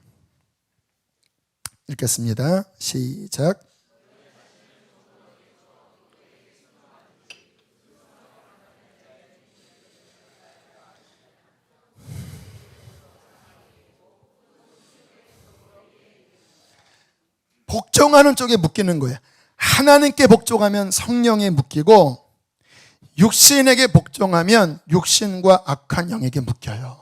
읽겠습니다. 시작. 복종하는 쪽에 묶이는 거예요. 하나님께 복종하면 성령에 묶이고 육신에게 복종하면 육신과 악한 영에게 묶여요.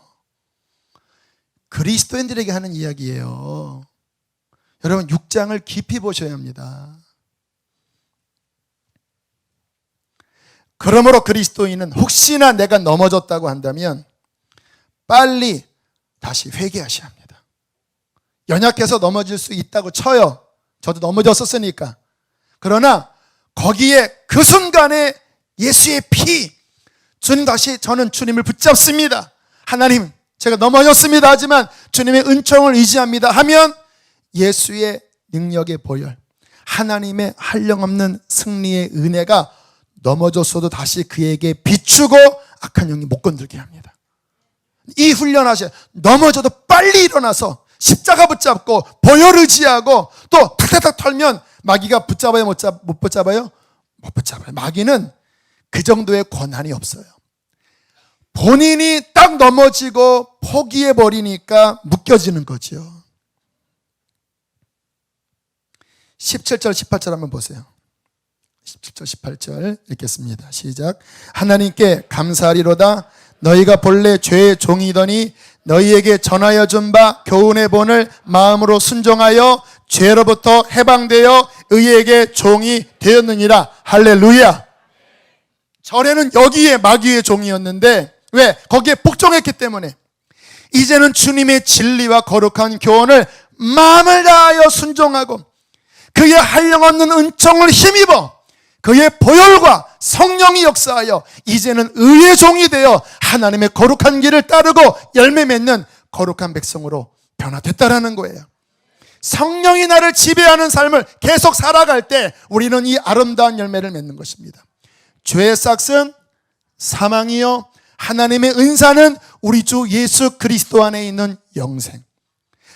그리스도인들에게 하는 이야기예요. 여러분 6장을 깊이 보셔야 합니다. 그러므로 그리스도인은 혹시나 내가 넘어졌다고 한다면 빨리 다시 회개하셔야 합니다. 연약해서 넘어질 수 있다고 쳐요. 저도 넘어졌었으니까. 그러나 거기에 그 순간에 예수의 피, 주님 다시 저는 주님을 붙잡습니다. 하나님 제가 넘어졌습니다 하지만 주님의 은총을 의지합니다 하면 예수의 능력의 보혈, 하나님의 한량없는 승리의 은혜가 넘어졌어도 다시 그에게 비추고 악한 영이 못 건들게 합니다. 이 훈련하셔야 넘어져도 빨리 일어나서 십자가 붙잡고 보혈 의지하고 또 탁탁탁 털면 마귀가 붙잡아요? 못 붙잡아요? 못 붙잡아요. 마귀는 그 정도의 권한이 없어요. 본인이 딱 넘어지고 포기해버리니까 묶여지는 거죠. 17절 18절 한번 보세요. 17절 18절 읽겠습니다. 시작. 하나님께 감사하리로다. 너희가 본래 죄의 종이더니 너희에게 전하여 준 바 교훈의 본을 마음으로 순종하여 죄로부터 해방되어 의에게 종이 되었느니라. 할렐루야. 전에는 여기에 마귀의 종이었는데 왜? 거기에 복종했기 때문에 이제는 주님의 진리와 거룩한 교훈을 마음을 다하여 순종하고 그의 한량없는 은총을 힘입어 그의 보혈과 성령이 역사하여 이제는 의의 종이 되어 하나님의 거룩한 길을 따르고 열매 맺는 거룩한 백성으로 변화됐다라는 거예요. 성령이 나를 지배하는 삶을 계속 살아갈 때 우리는 이 아름다운 열매를 맺는 것입니다. 죄의 싹은 사망이요 하나님의 은사는 우리 주 예수 그리스도 안에 있는 영생.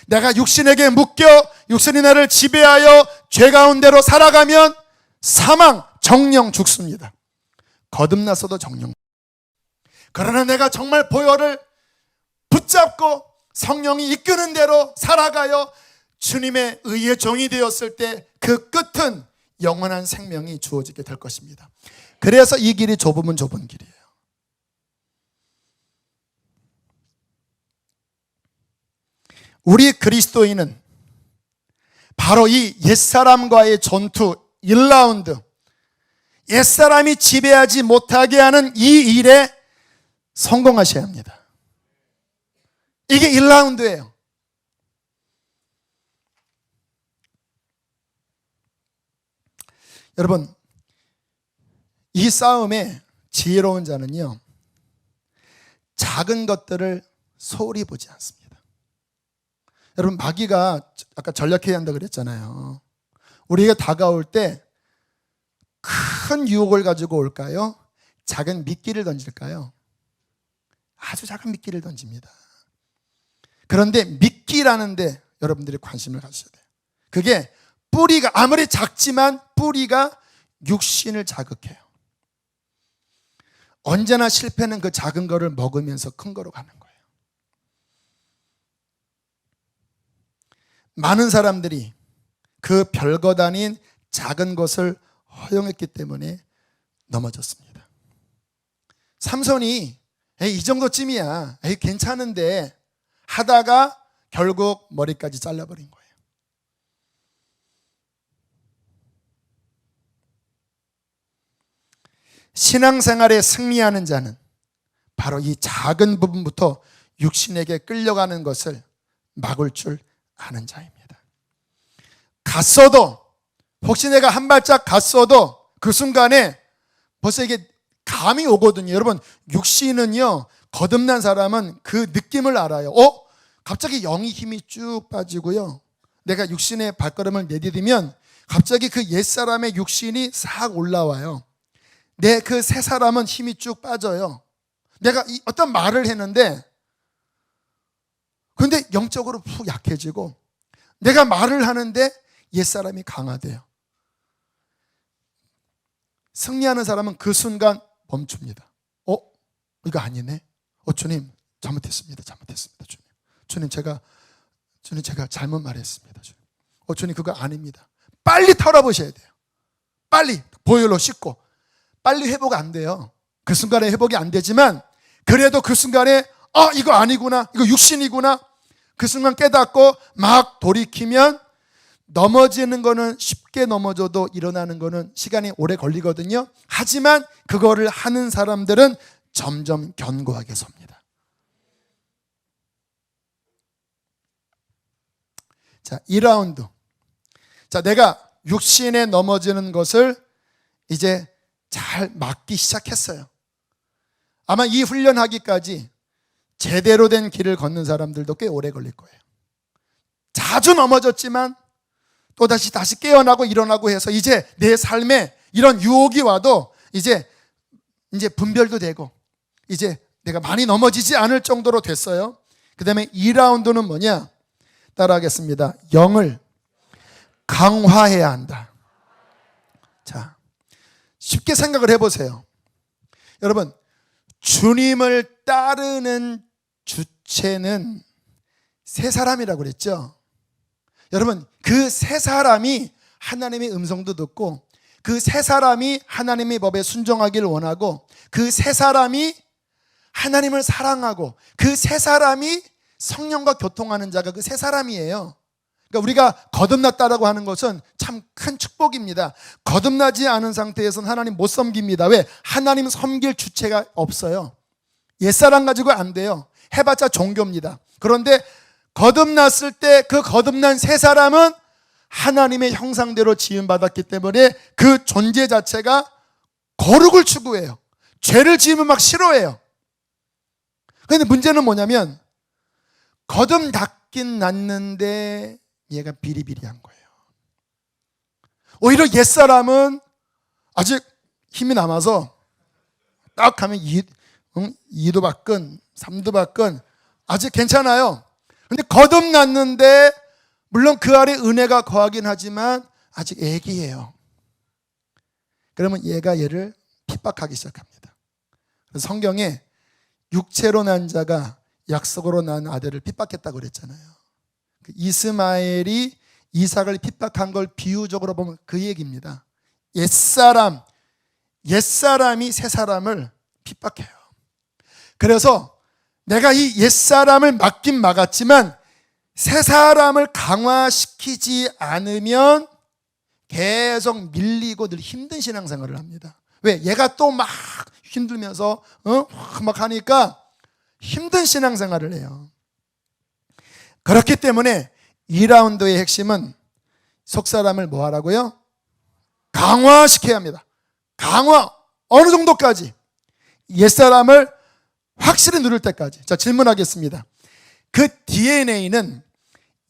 내가 육신에게 묶여 육신이 나를 지배하여 죄 가운데로 살아가면 사망, 정령 죽습니다. 거듭나서도 정령. 그러나 내가 정말 보혈을 붙잡고 성령이 이끄는 대로 살아가여 주님의 의의 종이 되었을 때 그 끝은 영원한 생명이 주어지게 될 것입니다. 그래서 이 길이 좁으면 좁은 길이에요. 우리 그리스도인은 바로 이 옛사람과의 전투 1라운드, 옛사람이 지배하지 못하게 하는 이 일에 성공하셔야 합니다. 이게 1라운드예요. 여러분, 이 싸움에 지혜로운 자는요, 작은 것들을 소홀히 보지 않습니다. 여러분, 마귀가 아까 전략해야 한다 그랬잖아요. 우리가 다가올 때 큰 유혹을 가지고 올까요? 작은 미끼를 던질까요? 아주 작은 미끼를 던집니다. 그런데 미끼라는 데 여러분들이 관심을 가지셔야 돼요. 그게 뿌리가 아무리 작지만 뿌리가 육신을 자극해요. 언제나 실패는 그 작은 거를 먹으면서 큰 거로 가는 거예요. 많은 사람들이 그 별것 아닌 작은 것을 허용했기 때문에 넘어졌습니다. 삼손이 이 정도쯤이야, 괜찮은데 하다가 결국 머리까지 잘라버린 거예요. 신앙생활에 승리하는 자는 바로 이 작은 부분부터 육신에게 끌려가는 것을 막을 줄 아는 자입니다. 갔어도, 혹시 내가 한 발짝 갔어도 그 순간에 벌써 이게 감이 오거든요. 여러분, 육신은요, 거듭난 사람은 그 느낌을 알아요. 갑자기 영이 힘이 쭉 빠지고요, 내가 육신의 발걸음을 내디디면 갑자기 그 옛사람의 육신이 싹 올라와요. 내 그 새 사람은 힘이 쭉 빠져요. 내가 어떤 말을 했는데 그런데 영적으로 푹 약해지고, 내가 말을 하는데 옛사람이 강화돼요. 승리하는 사람은 그 순간 멈춥니다. 이거 아니네. 주님, 잘못했습니다. 주님, 제가 잘못 말했습니다. 주님, 그거 아닙니다. 빨리 털어보셔야 돼요. 빨리 보혈로 씻고. 빨리 회복 안 돼요. 그 순간에 회복이 안 되지만, 그래도 그 순간에 이거 아니구나, 이거 육신이구나, 그 순간 깨닫고 막 돌이키면, 넘어지는 거는 쉽게 넘어져도 일어나는 거는 시간이 오래 걸리거든요. 하지만 그거를 하는 사람들은 점점 견고하게 섭니다. 자, 2라운드. 자, 내가 육신에 넘어지는 것을 이제 잘 막기 시작했어요. 아마 이 훈련하기까지 제대로 된 길을 걷는 사람들도 꽤 오래 걸릴 거예요. 자주 넘어졌지만 또다시 깨어나고 일어나고 해서 이제 내 삶에 이런 유혹이 와도 이제 분별도 되고, 이제 내가 많이 넘어지지 않을 정도로 됐어요. 그 다음에 2라운드는 뭐냐? 따라하겠습니다. 영을 강화해야 한다. 자, 쉽게 생각을 해보세요. 여러분, 주님을 따르는 주체는 세 사람이라고 그랬죠. 여러분, 그 세 사람이 하나님의 음성도 듣고, 그 세 사람이 하나님의 법에 순종하기를 원하고, 그 세 사람이 하나님을 사랑하고, 그 세 사람이 성령과 교통하는 자가 그 세 사람이에요. 그러니까 우리가 거듭났다라고 하는 것은 참 큰 축복입니다. 거듭나지 않은 상태에서는 하나님 못 섬깁니다. 왜? 하나님 섬길 주체가 없어요. 옛사람 가지고 안 돼요. 해봤자 종교입니다. 그런데 거듭났을 때 그 거듭난 세 사람은 하나님의 형상대로 지음받았기 때문에 그 존재 자체가 거룩을 추구해요. 죄를 지으면 막 싫어해요. 그런데 문제는 뭐냐면, 거듭났긴 났는데 얘가 비리비리한 거예요. 오히려 옛사람은 아직 힘이 남아서 딱 하면 2도 박근, 3도 박근, 아직 괜찮아요. 근데 거듭났는데 물론 그 아래 은혜가 거하긴 하지만 아직 애기예요. 그러면 얘가 얘를 핍박하기 시작합니다. 그래서 성경에 육체로 난 자가 약속으로 난 아들을 핍박했다고 그랬잖아요. 이스마엘이 이삭을 핍박한 걸 비유적으로 보면 그 얘기입니다. 옛사람이 새 사람을 핍박해요. 그래서 내가 이 옛사람을 막긴 막았지만 새 사람을 강화시키지 않으면 계속 밀리고 늘 힘든 신앙생활을 합니다. 왜? 얘가 또 막 힘들면서 막 하니까 힘든 신앙생활을 해요. 그렇기 때문에 2라운드의 핵심은 속사람을 뭐 하라고요? 강화시켜야 합니다. 강화. 어느 정도까지? 옛사람을 확실히 누릴 때까지. 자, 질문하겠습니다. 그 DNA는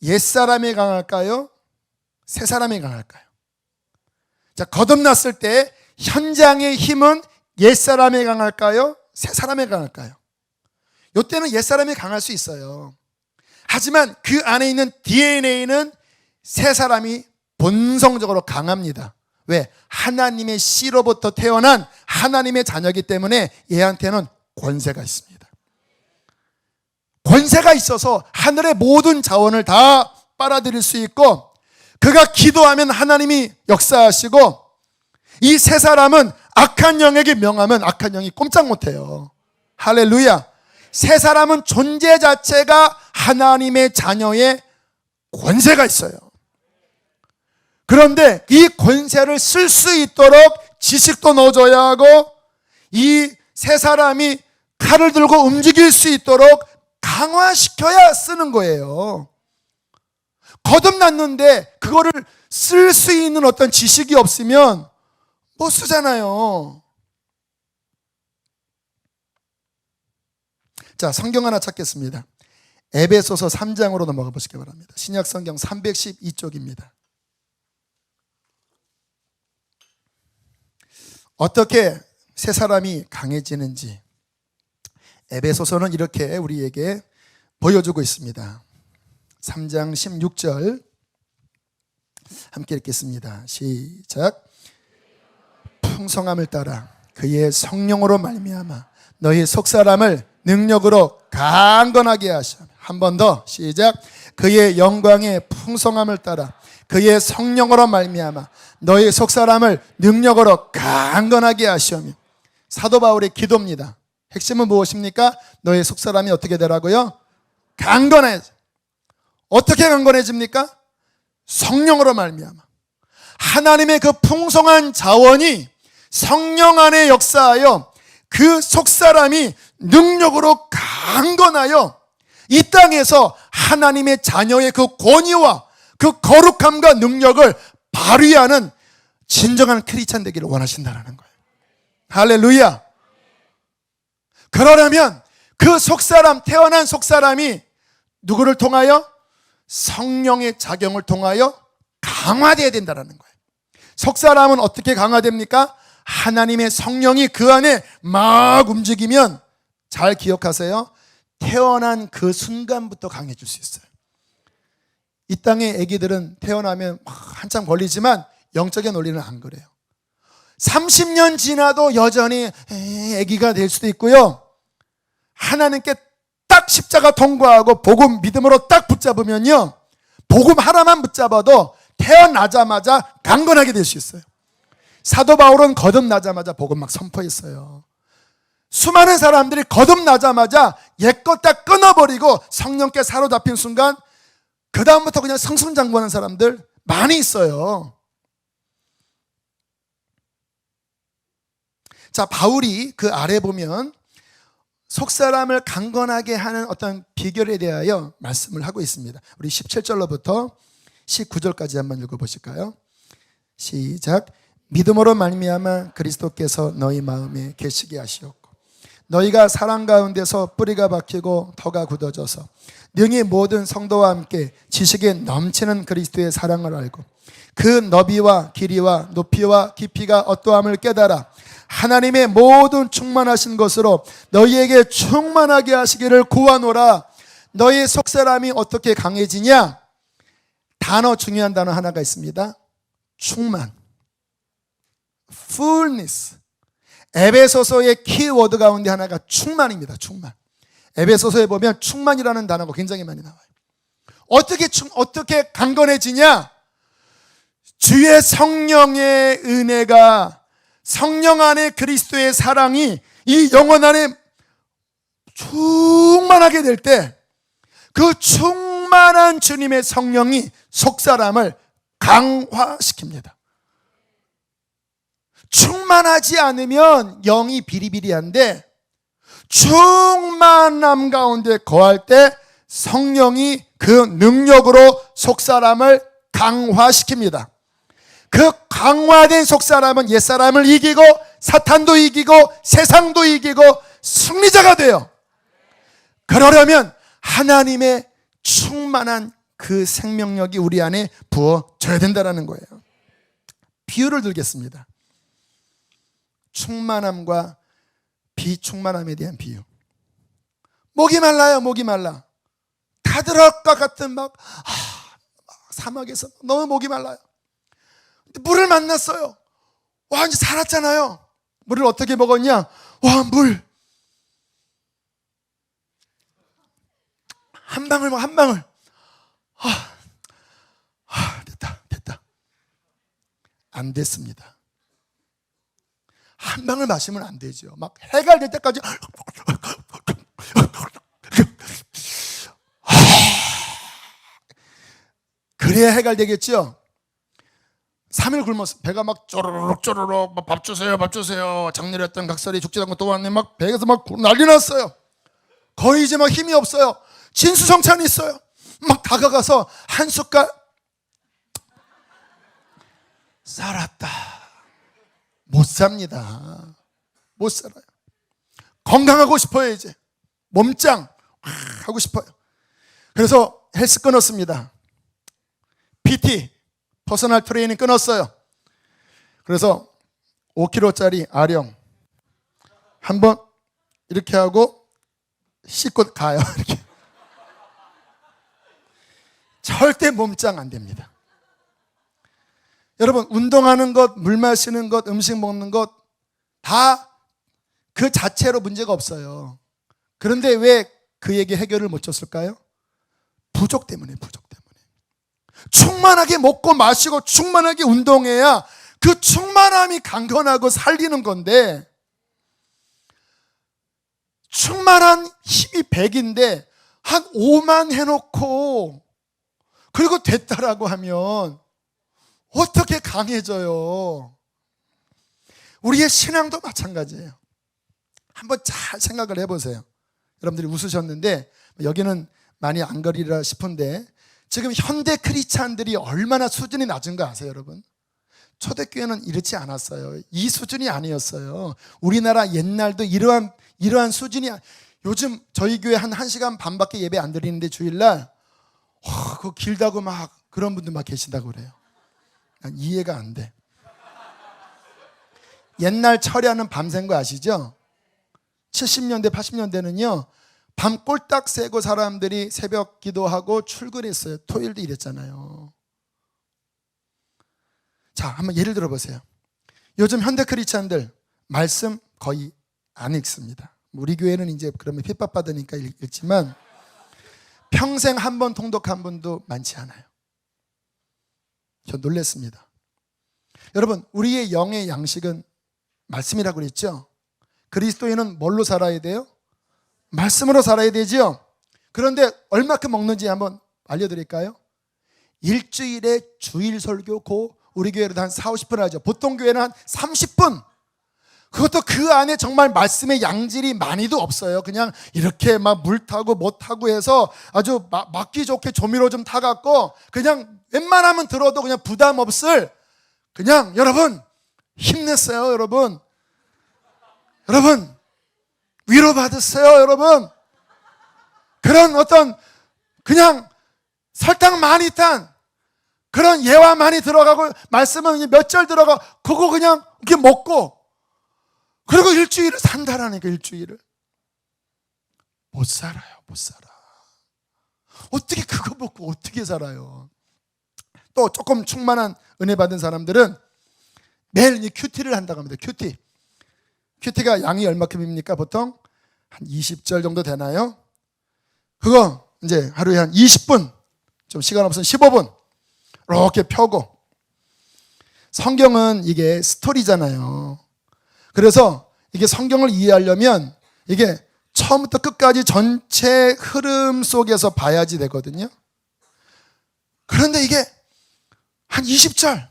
옛사람이 강할까요? 새사람이 강할까요? 자, 거듭났을 때 현장의 힘은 옛사람이 강할까요? 새사람이 강할까요? 이때는 옛사람이 강할 수 있어요. 하지만 그 안에 있는 DNA는 새사람이 본성적으로 강합니다. 왜? 하나님의 씨로부터 태어난 하나님의 자녀이기 때문에 얘한테는 권세가 있습니다. 권세가 있어서 하늘의 모든 자원을 다 빨아들일 수 있고, 그가 기도하면 하나님이 역사하시고, 이 세 사람은 악한 영에게 명하면 악한 영이 꼼짝 못해요. 할렐루야. 세 사람은 존재 자체가 하나님의 자녀의 권세가 있어요. 그런데 이 권세를 쓸 수 있도록 지식도 넣어줘야 하고, 이 세 사람이 칼을 들고 움직일 수 있도록 강화시켜야 쓰는 거예요. 거듭났는데 그거를 쓸 수 있는 어떤 지식이 없으면 못 쓰잖아요. 자, 성경 하나 찾겠습니다. 에베소서 3장으로 넘어가 보시기 바랍니다. 신약 성경 312쪽입니다. 어떻게 세 사람이 강해지는지 에베소서는 이렇게 우리에게 보여주고 있습니다. 3장 16절 함께 읽겠습니다. 시작. 풍성함을 따라 그의 성령으로 말미암아 너희 속사람을 능력으로 강건하게 하시며, 한 번 더 시작. 그의 영광의 풍성함을 따라 그의 성령으로 말미암아 너희 속사람을 능력으로 강건하게 하시며. 사도 바울의 기도입니다. 핵심은 무엇입니까? 너희 속사람이 어떻게 되라고요? 강건해져. 어떻게 강건해집니까? 성령으로 말미암아. 하나님의 그 풍성한 자원이 성령 안에 역사하여 그 속사람이 능력으로 강건하여 이 땅에서 하나님의 자녀의 그 권위와 그 거룩함과 능력을 발휘하는 진정한 크리스찬 되기를 원하신다는 거예요. 할렐루야. 그러려면 그 속사람, 태어난 속사람이 누구를 통하여? 성령의 작용을 통하여 강화되어야 된다는 거예요. 속사람은 어떻게 강화됩니까? 하나님의 성령이 그 안에 막 움직이면, 잘 기억하세요, 태어난 그 순간부터 강해질 수 있어요. 이 땅의 아기들은 태어나면 한참 걸리지만 영적인 논리는 안 그래요. 30년 지나도 여전히 아기가 될 수도 있고요, 하나님께 딱 십자가 통과하고 복음 믿음으로 딱 붙잡으면요, 복음 하나만 붙잡아도 태어나자마자 강건하게 될 수 있어요. 사도 바울은 거듭나자마자 복음 막 선포했어요. 수많은 사람들이 거듭나자마자 옛것 다 끊어버리고 성령께 사로잡힌 순간 그 다음부터 그냥 승승장구하는 사람들 많이 있어요. 자, 바울이 그 아래 보면 속사람을 강건하게 하는 어떤 비결에 대하여 말씀을 하고 있습니다. 우리 17절로부터 19절까지 한번 읽어보실까요? 시작. 믿음으로 말미암아 그리스도께서 너희 마음에 계시게 하시었고 너희가 사랑 가운데서 뿌리가 박히고 터가 굳어져서 능히 모든 성도와 함께 지식에 넘치는 그리스도의 사랑을 알고 그 너비와 길이와 높이와 깊이가 어떠함을 깨달아 하나님의 모든 충만하신 것으로 너희에게 충만하게 하시기를 구하노라. 너희 속사람이 어떻게 강해지냐? 단어, 중요한 단어 하나가 있습니다. 충만, fullness. 에베소서의 키워드 가운데 하나가 충만입니다. 충만. 에베소서에 보면 충만이라는 단어가 굉장히 많이 나와요. 어떻게 강건해지냐? 주의 성령의 은혜가, 성령 안에 그리스도의 사랑이 이 영혼 안에 충만하게 될 때 그 충만한 주님의 성령이 속사람을 강화시킵니다. 충만하지 않으면 영이 비리비리한데 충만함 가운데 거할 때 성령이 그 능력으로 속사람을 강화시킵니다. 그 강화된 속사람은 옛사람을 이기고 사탄도 이기고 세상도 이기고 승리자가 돼요. 그러려면 하나님의 충만한 그 생명력이 우리 안에 부어져야 된다는 거예요. 비유를 들겠습니다. 충만함과 비충만함에 대한 비유. 목이 말라요. 목이 말라. 다 들어갈 것 같은 사막에서 너무 목이 말라요. 물을 만났어요. 와, 이제 살았잖아요. 물을 어떻게 먹었냐? 와, 물 한 방울, 한 방울. 됐다. 안 됐습니다. 한 방을 마시면 안 되죠. 막 해가 될 때까지 그래야 해갈되겠죠. 3일 굶었어. 배가 막 쪼르륵 쪼르륵 밥 주세요 밥 주세요. 장례를 했던 각설이 죽지 않고 또 왔네. 막 배에서 막 난리 났어요. 거의 이제 막 힘이 없어요. 진수성찬이 있어요. 막 다가가서 한 숟갈 살았다. 못 삽니다. 못 살아요. 건강하고 싶어요. 이제 몸짱 하고 싶어요. 그래서 헬스 끊었습니다. PT 퍼스널 트레이닝 끊었어요. 그래서 5kg짜리 아령 한번 이렇게 하고 씻고 가요. 이렇게. 절대 몸짱 안 됩니다. 여러분, 운동하는 것, 물 마시는 것, 음식 먹는 것 다 그 자체로 문제가 없어요. 그런데 왜 그에게 해결을 못 줬을까요? 부족 때문에. 충만하게 먹고 마시고 충만하게 운동해야 그 충만함이 강건하고 살리는 건데, 충만한 힘이 100인데 한 5만 해놓고 그리고 됐다라고 하면 어떻게 강해져요? 우리의 신앙도 마찬가지예요. 한번 잘 생각을 해보세요. 여러분들이 웃으셨는데 여기는 많이 안 그리라 싶은데, 지금 현대 크리스찬들이 얼마나 수준이 낮은 거 아세요, 여러분? 초대교회는 이렇지 않았어요. 이 수준이 아니었어요. 우리나라 옛날도 이러한 수준이. 요즘 저희 교회 한 1시간 반밖에 예배 안 드리는데 주일날 그거 길다고 막 그런 분들 막 계신다고 그래요. 난 이해가 안 돼. 옛날 철야는 밤샌 거 아시죠? 70년대 80년대는요 밤 꼴딱 새고 사람들이 새벽 기도하고 출근했어요. 토요일도 이랬잖아요. 자, 한번 예를 들어보세요. 요즘 현대 크리스찬들 말씀 거의 안 읽습니다. 우리 교회는 이제 그러면 핍박받으니까 읽지만 평생 한 번 통독한 분도 많지 않아요. 저 놀랐습니다. 여러분, 우리의 영의 양식은 말씀이라고 그랬죠? 그리스도인은 뭘로 살아야 돼요? 말씀으로 살아야 되죠? 그런데 얼마큼 먹는지 한번 알려드릴까요? 일주일에 주일 설교 우리 교회로도 한 4, 50분 하죠. 보통 교회는 한 30분. 그것도 그 안에 정말 말씀의 양질이 많이도 없어요. 그냥 이렇게 막 물 타고 못 타고 해서 아주 먹기 좋게 조미료 좀 타갖고 그냥 웬만하면 들어도 그냥 부담 없을, 그냥 여러분 힘냈어요. 여러분 위로받으세요. 여러분 그런 어떤 그냥 설탕 많이 탄 그런 예화 많이 들어가고 말씀은 몇 절 들어가 그거 그냥 이렇게 먹고 그리고 일주일을 산다라니까. 일주일을 못 살아요. 못 살아. 어떻게 그거 먹고 어떻게 살아요? 또 조금 충만한 은혜 받은 사람들은 매일 이 큐티를 한다고 합니다. 큐티가 양이 얼마큼입니까? 보통 한 20절 정도 되나요? 그거 이제 하루에 한 20분, 좀 시간 없으면 15분 이렇게 펴고. 성경은 이게 스토리잖아요. 그래서 이게 성경을 이해하려면 이게 처음부터 끝까지 전체 흐름 속에서 봐야지 되거든요. 그런데 이게 한 20절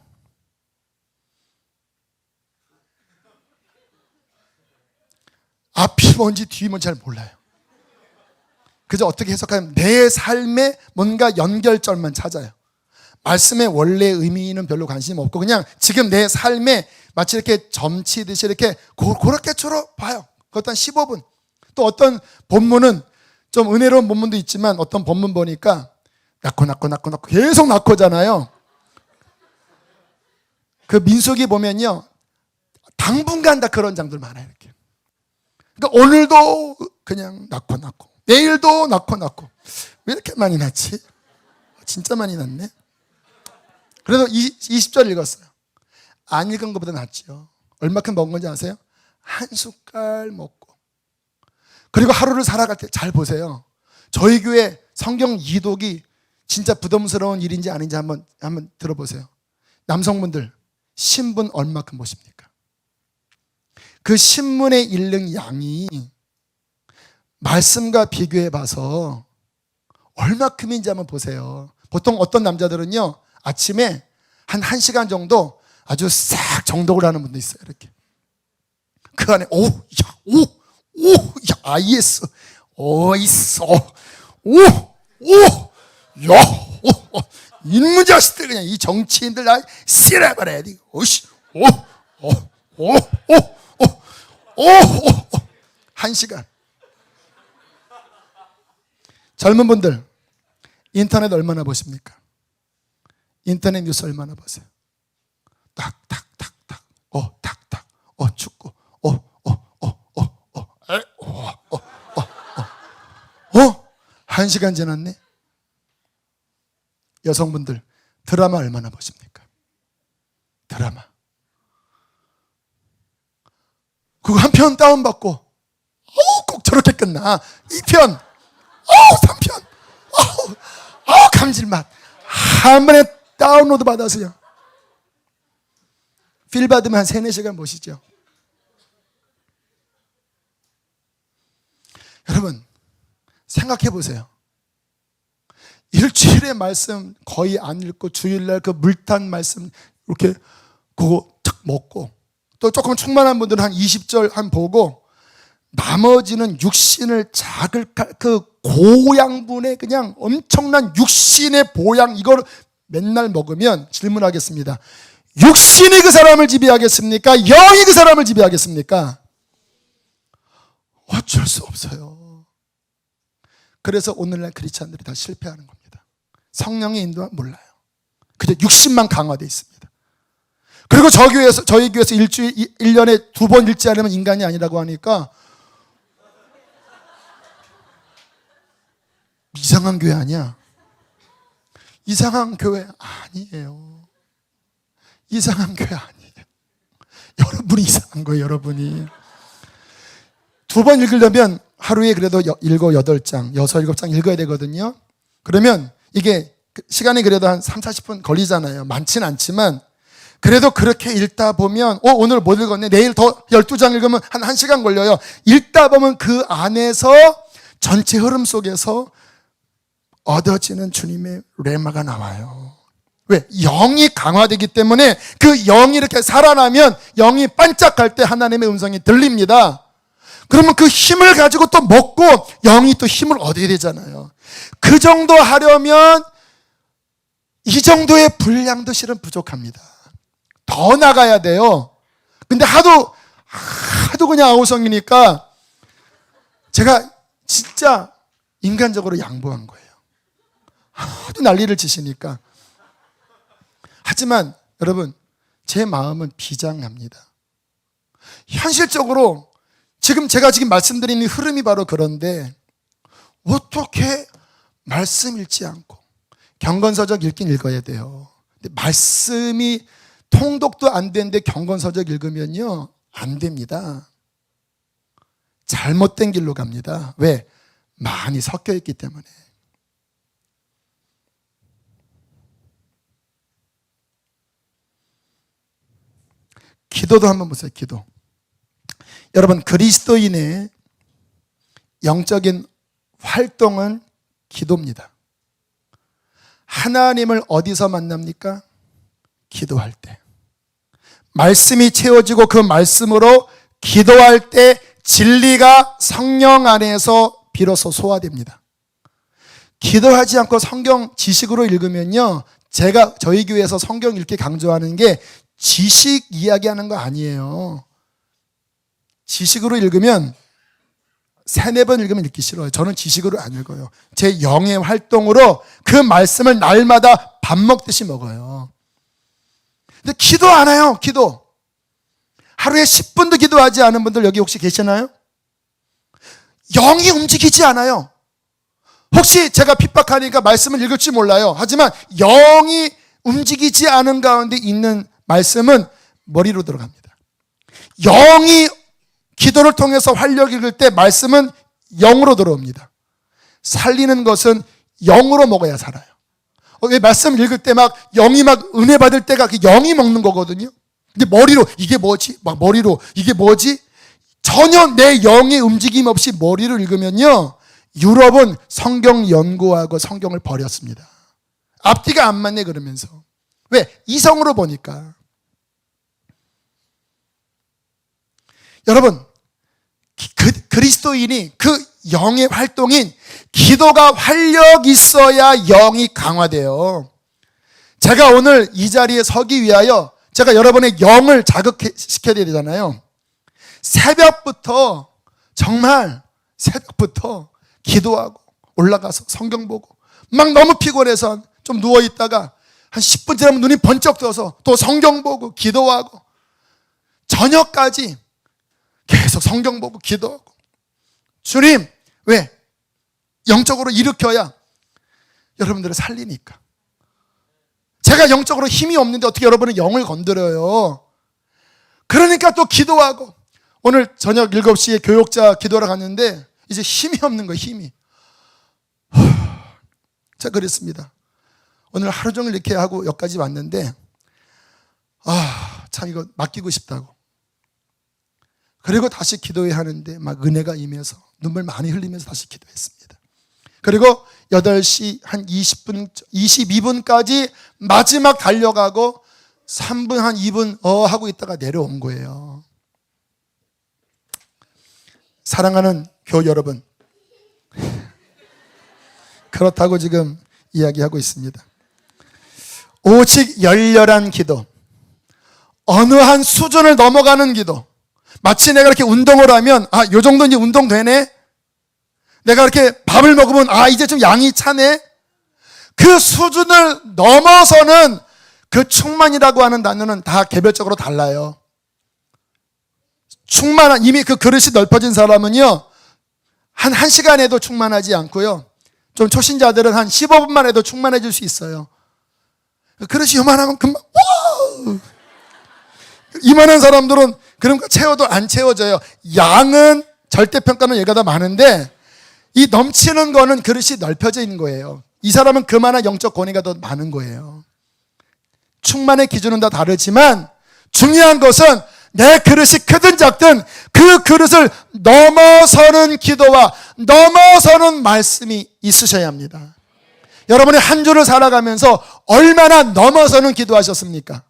앞이 뭔지 뒤이 뭔지 잘 몰라요. 그저 어떻게 해석하면 내 삶에 뭔가 연결점만 찾아요. 말씀의 원래 의미는 별로 관심 없고 그냥 지금 내 삶에 마치 이렇게 점치듯이 이렇게 그렇게 주로 봐요. 그것도 한 15분. 또 어떤 본문은 좀 은혜로운 본문도 있지만 어떤 본문 보니까 낳고 계속 낳고잖아요. 그 민수기 보면요 당분간 다 그런 장들 많아요. 이렇게. 그러니까 오늘도 그냥 낳고 내일도 낳고 왜 이렇게 많이 낳지? 진짜 많이 낳네. 그래도 20절 읽었어요. 안 읽은 것보다 낫죠. 얼마큼 먹은 건지 아세요? 한 숟갈 먹고. 그리고 하루를 살아갈 때 잘 보세요. 저희 교회 성경 이독이 진짜 부담스러운 일인지 아닌지 한번 들어보세요. 남성분들 신분 얼마큼 보십니까? 그 신문에 읽는 양이 말씀과 비교해 봐서 얼마큼인지 한번 보세요. 보통 어떤 남자들은요, 아침에 한 1시간 정도 아주 싹 정독을 하는 분도 있어요. 이렇게. 그 안에, IS, 있어. 인문 자식들, 그냥 이 정치인들 나 쓸어버려야 돼. 한 시간. 젊은 분들, 인터넷 얼마나 보십니까? 인터넷 뉴스 얼마나 보세요? 탁탁탁탁, 탁탁, 축구, 한 시간 지났네? 여성분들, 드라마 얼마나 보십니까? 드라마. 그거 한 편 다운받고, 꼭 저렇게 끝나. 2편, 3편, 감질맛. 한 번에 다운로드 받아서요. 필 받으면 한 3-4시간 보시죠. 여러분, 생각해 보세요. 일주일에 말씀 거의 안 읽고 주일날 그 물탄 말씀 이렇게 그거 탁 먹고, 또 조금 충만한 분들은 한 20절 한 보고, 나머지는 육신을 자극할 그 고양분의 그냥 엄청난 육신의 보양, 이걸 맨날 먹으면 질문하겠습니다. 육신이 그 사람을 지배하겠습니까? 영이 그 사람을 지배하겠습니까? 어쩔 수 없어요. 그래서 오늘날 크리스찬들이 다 실패하는 겁니다. 성령의 인도는 몰라요. 그저 육신만 강화되어 있습니다. 그리고 저희 교회에서 1년에 2번 읽지 않으면 인간이 아니라고 하니까 이상한 교회 아니야? 이상한 교회 아니에요. 이상한 교회 아니에요. 여러분이 이상한 거예요, 여러분이. 2번 읽으려면 하루에 그래도 7, 8장, 6, 7장 읽어야 되거든요. 그러면 이게 시간이 그래도 한 3, 40분 걸리잖아요. 많진 않지만 그래도 그렇게 읽다 보면 오늘 못 읽었네. 내일 더 12장 읽으면 한 1시간 걸려요. 읽다 보면 그 안에서 전체 흐름 속에서 얻어지는 주님의 레마가 나와요. 왜? 영이 강화되기 때문에 그 영이 이렇게 살아나면 영이 반짝할 때 하나님의 음성이 들립니다. 그러면 그 힘을 가지고 또 먹고 영이 또 힘을 얻어야 되잖아요. 그 정도 하려면 이 정도의 분량도 실은 부족합니다. 더 나가야 돼요. 근데 하도 그냥 아우성이니까 제가 진짜 인간적으로 양보한 거예요. 하도 난리를 치시니까. 하지만 여러분, 제 마음은 비장합니다. 현실적으로 제가 지금 말씀드리는 흐름이 바로 그런데 어떻게 말씀 읽지 않고 경건서적 읽긴 읽어야 돼요. 근데 말씀이 통독도 안 되는데 경건서적 읽으면요 안 됩니다. 잘못된 길로 갑니다. 왜? 많이 섞여 있기 때문에. 기도도 한번 보세요. 기도. 여러분, 그리스도인의 영적인 활동은 기도입니다. 하나님을 어디서 만납니까? 기도할 때. 말씀이 채워지고 그 말씀으로 기도할 때 진리가 성령 안에서 비로소 소화됩니다. 기도하지 않고 성경 지식으로 읽으면요, 저희 교회에서 성경 읽기 강조하는 게 지식 이야기하는 거 아니에요. 지식으로 읽으면 3-4번 읽으면 읽기 싫어요. 저는 지식으로 안 읽어요. 제 영의 활동으로 그 말씀을 날마다 밥 먹듯이 먹어요. 근데 기도 안 해요. 기도. 하루에 10분도 기도하지 않은 분들 여기 혹시 계시나요? 영이 움직이지 않아요. 혹시 제가 핍박하니까 말씀을 읽을지 몰라요. 하지만 영이 움직이지 않은 가운데 있는 말씀은 머리로 들어갑니다. 영이 기도를 통해서 활력 읽을 때 말씀은 영으로 들어옵니다. 살리는 것은 영으로 먹어야 살아요. 왜 말씀 읽을 때 막 영이 막 은혜 받을 때가 그 영이 먹는 거거든요. 근데 머리로 이게 뭐지? 막 머리로 이게 뭐지? 전혀 내 영의 움직임 없이 머리를 읽으면요, 유럽은 성경 연구하고 성경을 버렸습니다. 앞뒤가 안 맞네 그러면서. 왜? 이성으로 보니까. 여러분, 그리스도인이 그 영의 활동인 기도가 활력 있어야 영이 강화돼요. 제가 오늘 이 자리에 서기 위하여 제가 여러분의 영을 자극시켜야 되잖아요. 새벽부터, 정말 새벽부터 기도하고 올라가서 성경 보고 막 너무 피곤해서 좀 누워있다가 한 10분 지나면 눈이 번쩍 떠서 또 성경 보고 기도하고 저녁까지 계속 성경 보고 기도하고. 주님, 왜? 영적으로 일으켜야 여러분들을 살리니까. 제가 영적으로 힘이 없는데 어떻게 여러분의 영을 건드려요? 그러니까 또 기도하고. 오늘 저녁 7시에 교육자 기도하러 갔는데 이제 힘이 없는 거예요, 힘이. 제가 그랬습니다. 오늘 하루 종일 이렇게 하고 여기까지 왔는데 참 이거 맡기고 싶다고. 그리고 다시 기도해야 하는데 막 은혜가 임해서 눈물 많이 흘리면서 다시 기도했습니다. 그리고 8시 한 22분까지 마지막 달려가고 3분 한 2분 하고 있다가 내려온 거예요. 사랑하는 교우 여러분, 그렇다고 지금 이야기하고 있습니다. 오직 열렬한 기도, 어느 한 수준을 넘어가는 기도. 마치 내가 이렇게 운동을 하면 요 정도 이제 운동 되네. 내가 이렇게 밥을 먹으면 이제 좀 양이 차네. 그 수준을 넘어서는 그 충만이라고 하는 단어는 다 개별적으로 달라요. 충만한, 이미 그 그릇이 넓어진 사람은요, 한 1시간에도 충만하지 않고요, 좀 초신자들은 한 15분만 해도 충만해질 수 있어요. 그릇이 요만하면 금방 이만한 사람들은 그런 거 채워도 안 채워져요. 양은 절대평가는 얘가 더 많은데 이 넘치는 거는 그릇이 넓혀져 있는 거예요. 이 사람은 그만한 영적 권위가 더 많은 거예요. 충만의 기준은 다 다르지만 중요한 것은 내 그릇이 크든 작든 그 그릇을 넘어서는 기도와 넘어서는 말씀이 있으셔야 합니다. 여러분이 한 주를 살아가면서 얼마나 넘어서는 기도하셨습니까?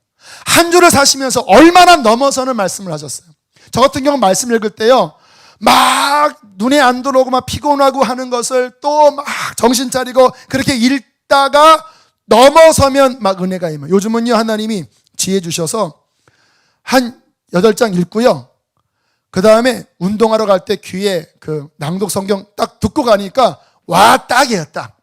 한 주를 사시면서 얼마나 넘어서는 말씀을 하셨어요? 저 같은 경우 말씀 읽을 때요, 막 눈에 안 들어오고 막 피곤하고 하는 것을 또 막 정신 차리고 그렇게 읽다가 넘어서면 막 은혜가 임해요. 요즘은요, 하나님이 지혜 주셔서 한 8장 읽고요, 그 다음에 운동하러 갈 때 귀에 그 낭독 성경 딱 듣고 가니까 딱이에요, 딱.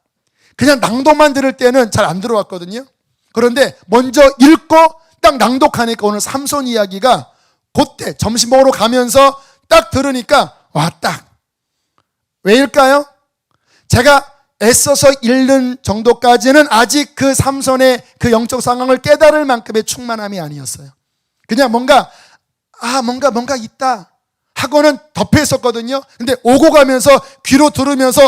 그냥 낭독만 들을 때는 잘 안 들어왔거든요. 그런데 먼저 읽고 딱 낭독하니까 오늘 삼손 이야기가 그때 점심 먹으러 가면서 딱 들으니까 딱. 왜일까요? 제가 애써서 읽는 정도까지는 아직 그 삼손의 그 영적 상황을 깨달을 만큼의 충만함이 아니었어요. 그냥 뭔가 있다 하고는 덮여 있었거든요. 근데 오고 가면서 귀로 들으면서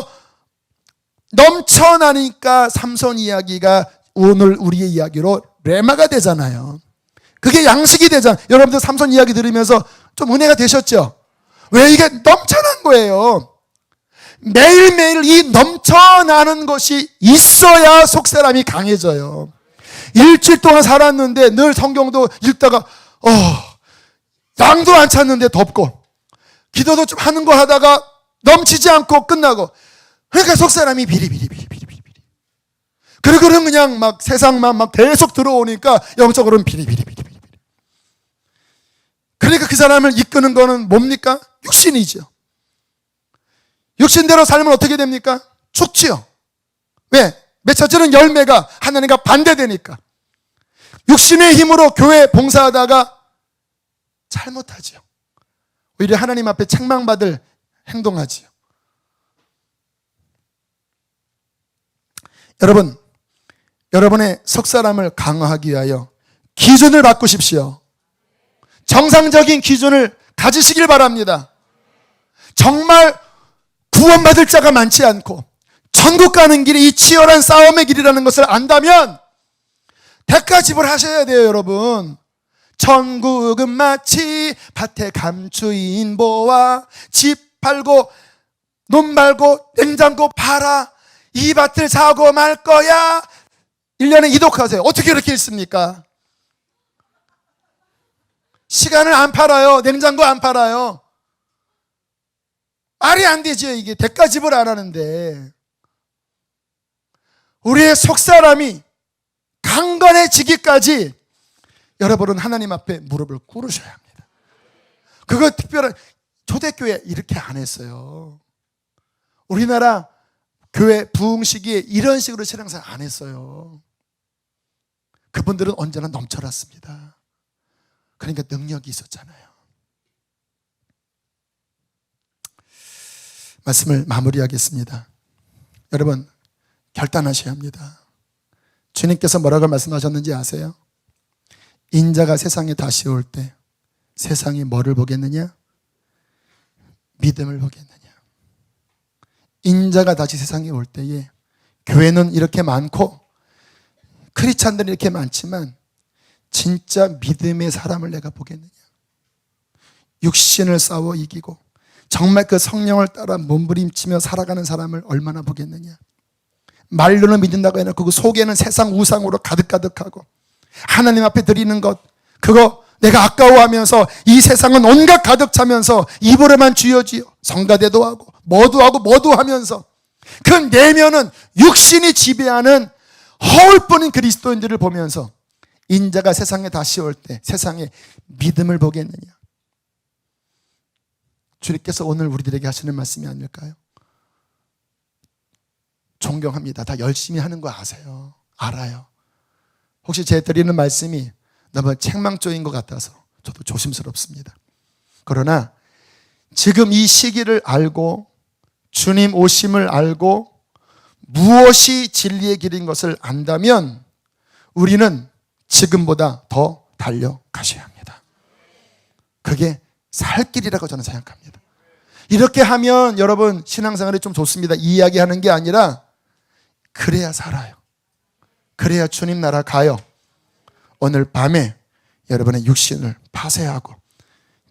넘쳐나니까 삼손 이야기가 오늘 우리의 이야기로 레마가 되잖아요. 그게 양식이 되잖아요. 여러분들 삼손 이야기 들으면서 좀 은혜가 되셨죠? 왜? 이게 넘쳐난 거예요. 매일매일 이 넘쳐나는 것이 있어야 속사람이 강해져요. 일주일 동안 살았는데 늘 성경도 읽다가 양도 안 찼는데 덥고 기도도 좀 하는 거 하다가 넘치지 않고 끝나고, 그러니까 속사람이 비리비리비리. 그리고는 그냥 막 세상만 막 계속 들어오니까 영적으로는 비리비리비리. 그러니까 그 사람을 이끄는 거는 뭡니까? 육신이죠. 육신대로 살면 어떻게 됩니까? 죽지요. 왜? 맺혀지는 열매가 하나님과 반대되니까. 육신의 힘으로 교회 봉사하다가 잘못하지요. 오히려 하나님 앞에 책망받을 행동하지요. 여러분, 여러분의 속사람을 강화하기 위하여 기준을 바꾸십시오. 정상적인 기준을 가지시길 바랍니다. 정말 구원받을 자가 많지 않고 천국 가는 길이 이 치열한 싸움의 길이라는 것을 안다면 대가 지불하셔야 돼요, 여러분. 천국은 마치 밭에 감추인 보화. 집 팔고 논 말고 냉장고 팔아 이 밭을 사고 말 거야. 1년에 이독하세요. 어떻게 그렇게 읽습니까? 시간을 안 팔아요. 냉장고 안 팔아요. 말이 안 되죠. 이게 대가집을 안 하는데. 우리의 속사람이 강건해지기까지 여러분은 하나님 앞에 무릎을 꿇으셔야 합니다. 그거 특별한 초대교회 이렇게 안 했어요. 우리나라 교회 부흥 시기에 이런 식으로 신앙생활 안 했어요. 그분들은 언제나 넘쳐났습니다. 그러니까 능력이 있었잖아요. 말씀을 마무리하겠습니다. 여러분 결단하셔야 합니다. 주님께서 뭐라고 말씀하셨는지 아세요? 인자가 세상에 다시 올 때 세상이 뭐를 보겠느냐? 믿음을 보겠느냐? 인자가 다시 세상에 올 때에 교회는 이렇게 많고 크리스찬들이 이렇게 많지만 진짜 믿음의 사람을 내가 보겠느냐? 육신을 싸워 이기고 정말 그 성령을 따라 몸부림치며 살아가는 사람을 얼마나 보겠느냐? 말로는 믿는다고 해놓고 그 속에는 세상 우상으로 가득가득하고 하나님 앞에 드리는 것 그거 내가 아까워하면서 이 세상은 온갖 가득 차면서 입으로만 주여 주여 성가대도 하고 뭐도 하면서 그 내면은 육신이 지배하는 허울뿐인 그리스도인들을 보면서 인자가 세상에 다시 올 때 세상에 믿음을 보겠느냐? 주님께서 오늘 우리들에게 하시는 말씀이 아닐까요? 존경합니다. 다 열심히 하는 거 아세요. 알아요. 혹시 제 드리는 말씀이 너무 책망조인 것 같아서 저도 조심스럽습니다. 그러나 지금 이 시기를 알고 주님 오심을 알고 무엇이 진리의 길인 것을 안다면 우리는 지금보다 더 달려가셔야 합니다. 그게 살 길이라고 저는 생각합니다. 이렇게 하면 여러분 신앙생활이 좀 좋습니다. 이 이야기하는 게 아니라 그래야 살아요. 그래야 주님 나라 가요. 오늘 밤에 여러분의 육신을 파쇄하고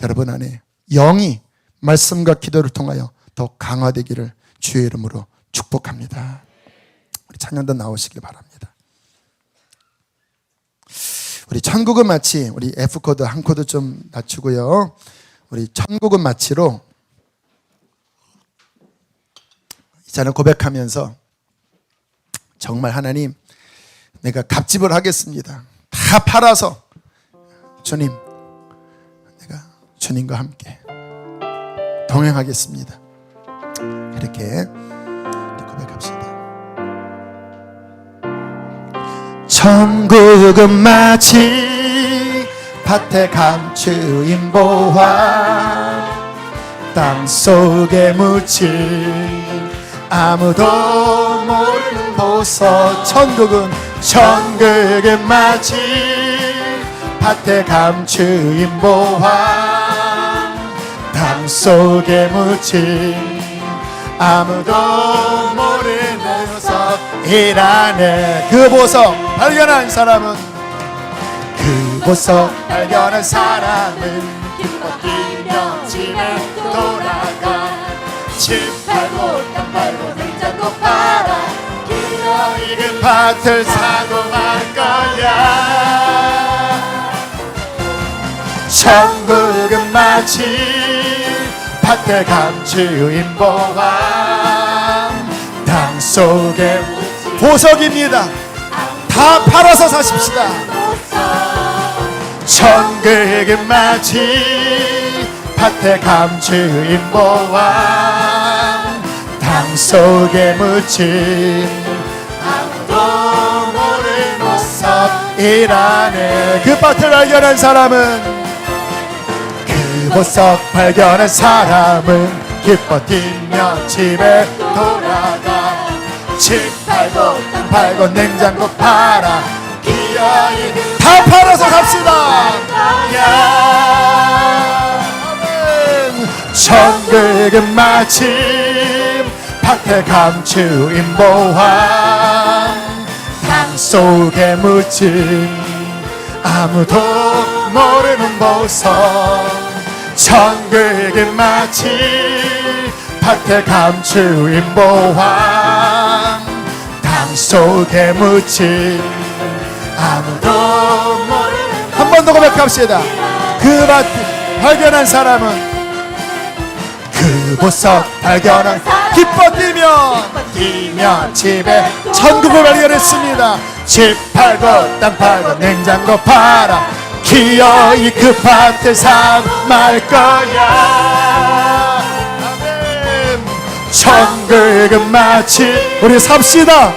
여러분 안에 영이 말씀과 기도를 통하여 더 강화되기를 주의 이름으로 축복합니다. 우리 찬양단 나오시길 바랍니다. 우리 천국은 마치 우리 F코드 한 코드 좀 낮추고요. 우리 천국은 마치로 이 잔을 고백하면서 정말 하나님 내가 갑집을 하겠습니다. 다 팔아서 주님 내가 주님과 함께 동행하겠습니다. 이렇게 고백합시다. 천국은 마치 밭에 감추인 보화 땅속에 묻힌 아무도 모르는 보석. 천국은 마치 밭에 감추인 보화 땅속에 묻힌 아무도 모르는 보석이라네. 그 보석 발견한 사람은 발견한 사람은 기뻐 뛰며 집에 돌아가. 집 팔고 땅 팔고 냉장고 팔아 기어 익은 밭을 사고 말 거야. 천국은 마치 밭에 감추인 보화 땅속에 보석입니다. 다 팔아서 사십시다. 천국은 마치 밭에 감추인 보화 땅속에 묻힌 아무도 모르는 보석이라네. 그 밭을 발견한 사람은 보석 발견한 사람은 기뻐 뛰며 집에 돌아가. 집 팔고 땅 팔고 냉장고 팔아 기어이 다 팔아서 갑시다. 천국은 마치 밭에 감추인 보화 땅속에 묻힌 아무도 모르는 보석 천국은 마치 밭에 감추인 보화 땅 속에 묻힌 아무도 모르는 한 번 더 고백합시다. 그 밭 발견한 사람은 그 보석 발견한 기뻐 뛰며 집에 천국을 발견했습니다. 집 팔고 땅 팔고 냉장고 팔아 기어이 그 밭에 살 거야. 아멘. 천국은 마치 우리 삽시다.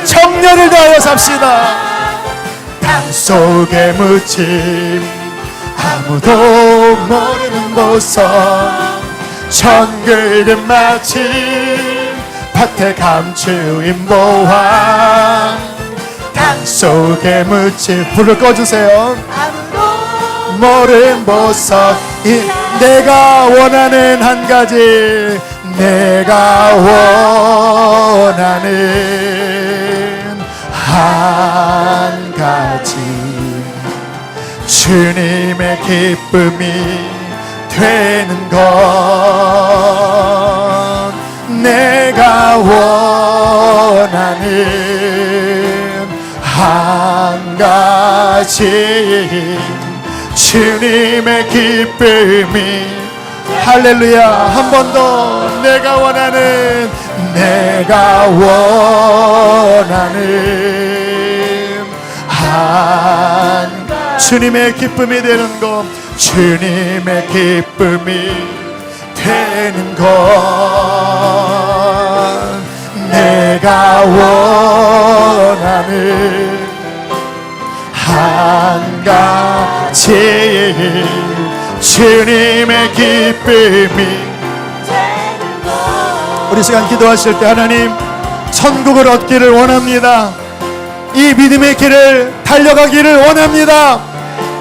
청년을 다하여 삽시다. 땅 속에 묻힌 아무도 모르는 보석 천국은 마치 밭에 감추인 보화 땅 속에 묻힌 불을 꺼주세요. 아무도 모르는 보석 내가 원하는 한 가지 내가 원하는 한 가지 주님의 기쁨이 되는 것 내가 원하는 한 가지 주님의 기쁨이 할렐루야. 한 번 더 내가 원하는 한 주님의 기쁨이 되는 것 주님의 기쁨이 되는 것 내가 원하는 한 가지 주님의 기쁨이 되는 것 우리 시간 기도하실 때 하나님 천국을 얻기를 원합니다. 이 믿음의 길을 달려가기를 원합니다.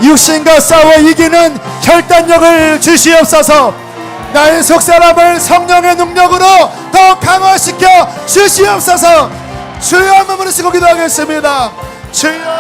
육신과 싸워 이기는 결단력을 주시옵소서. 나의 속사람을 성령의 능력으로 더 강화시켜 주시옵소서. 주여 한번 부르시고 기도하겠습니다. 주여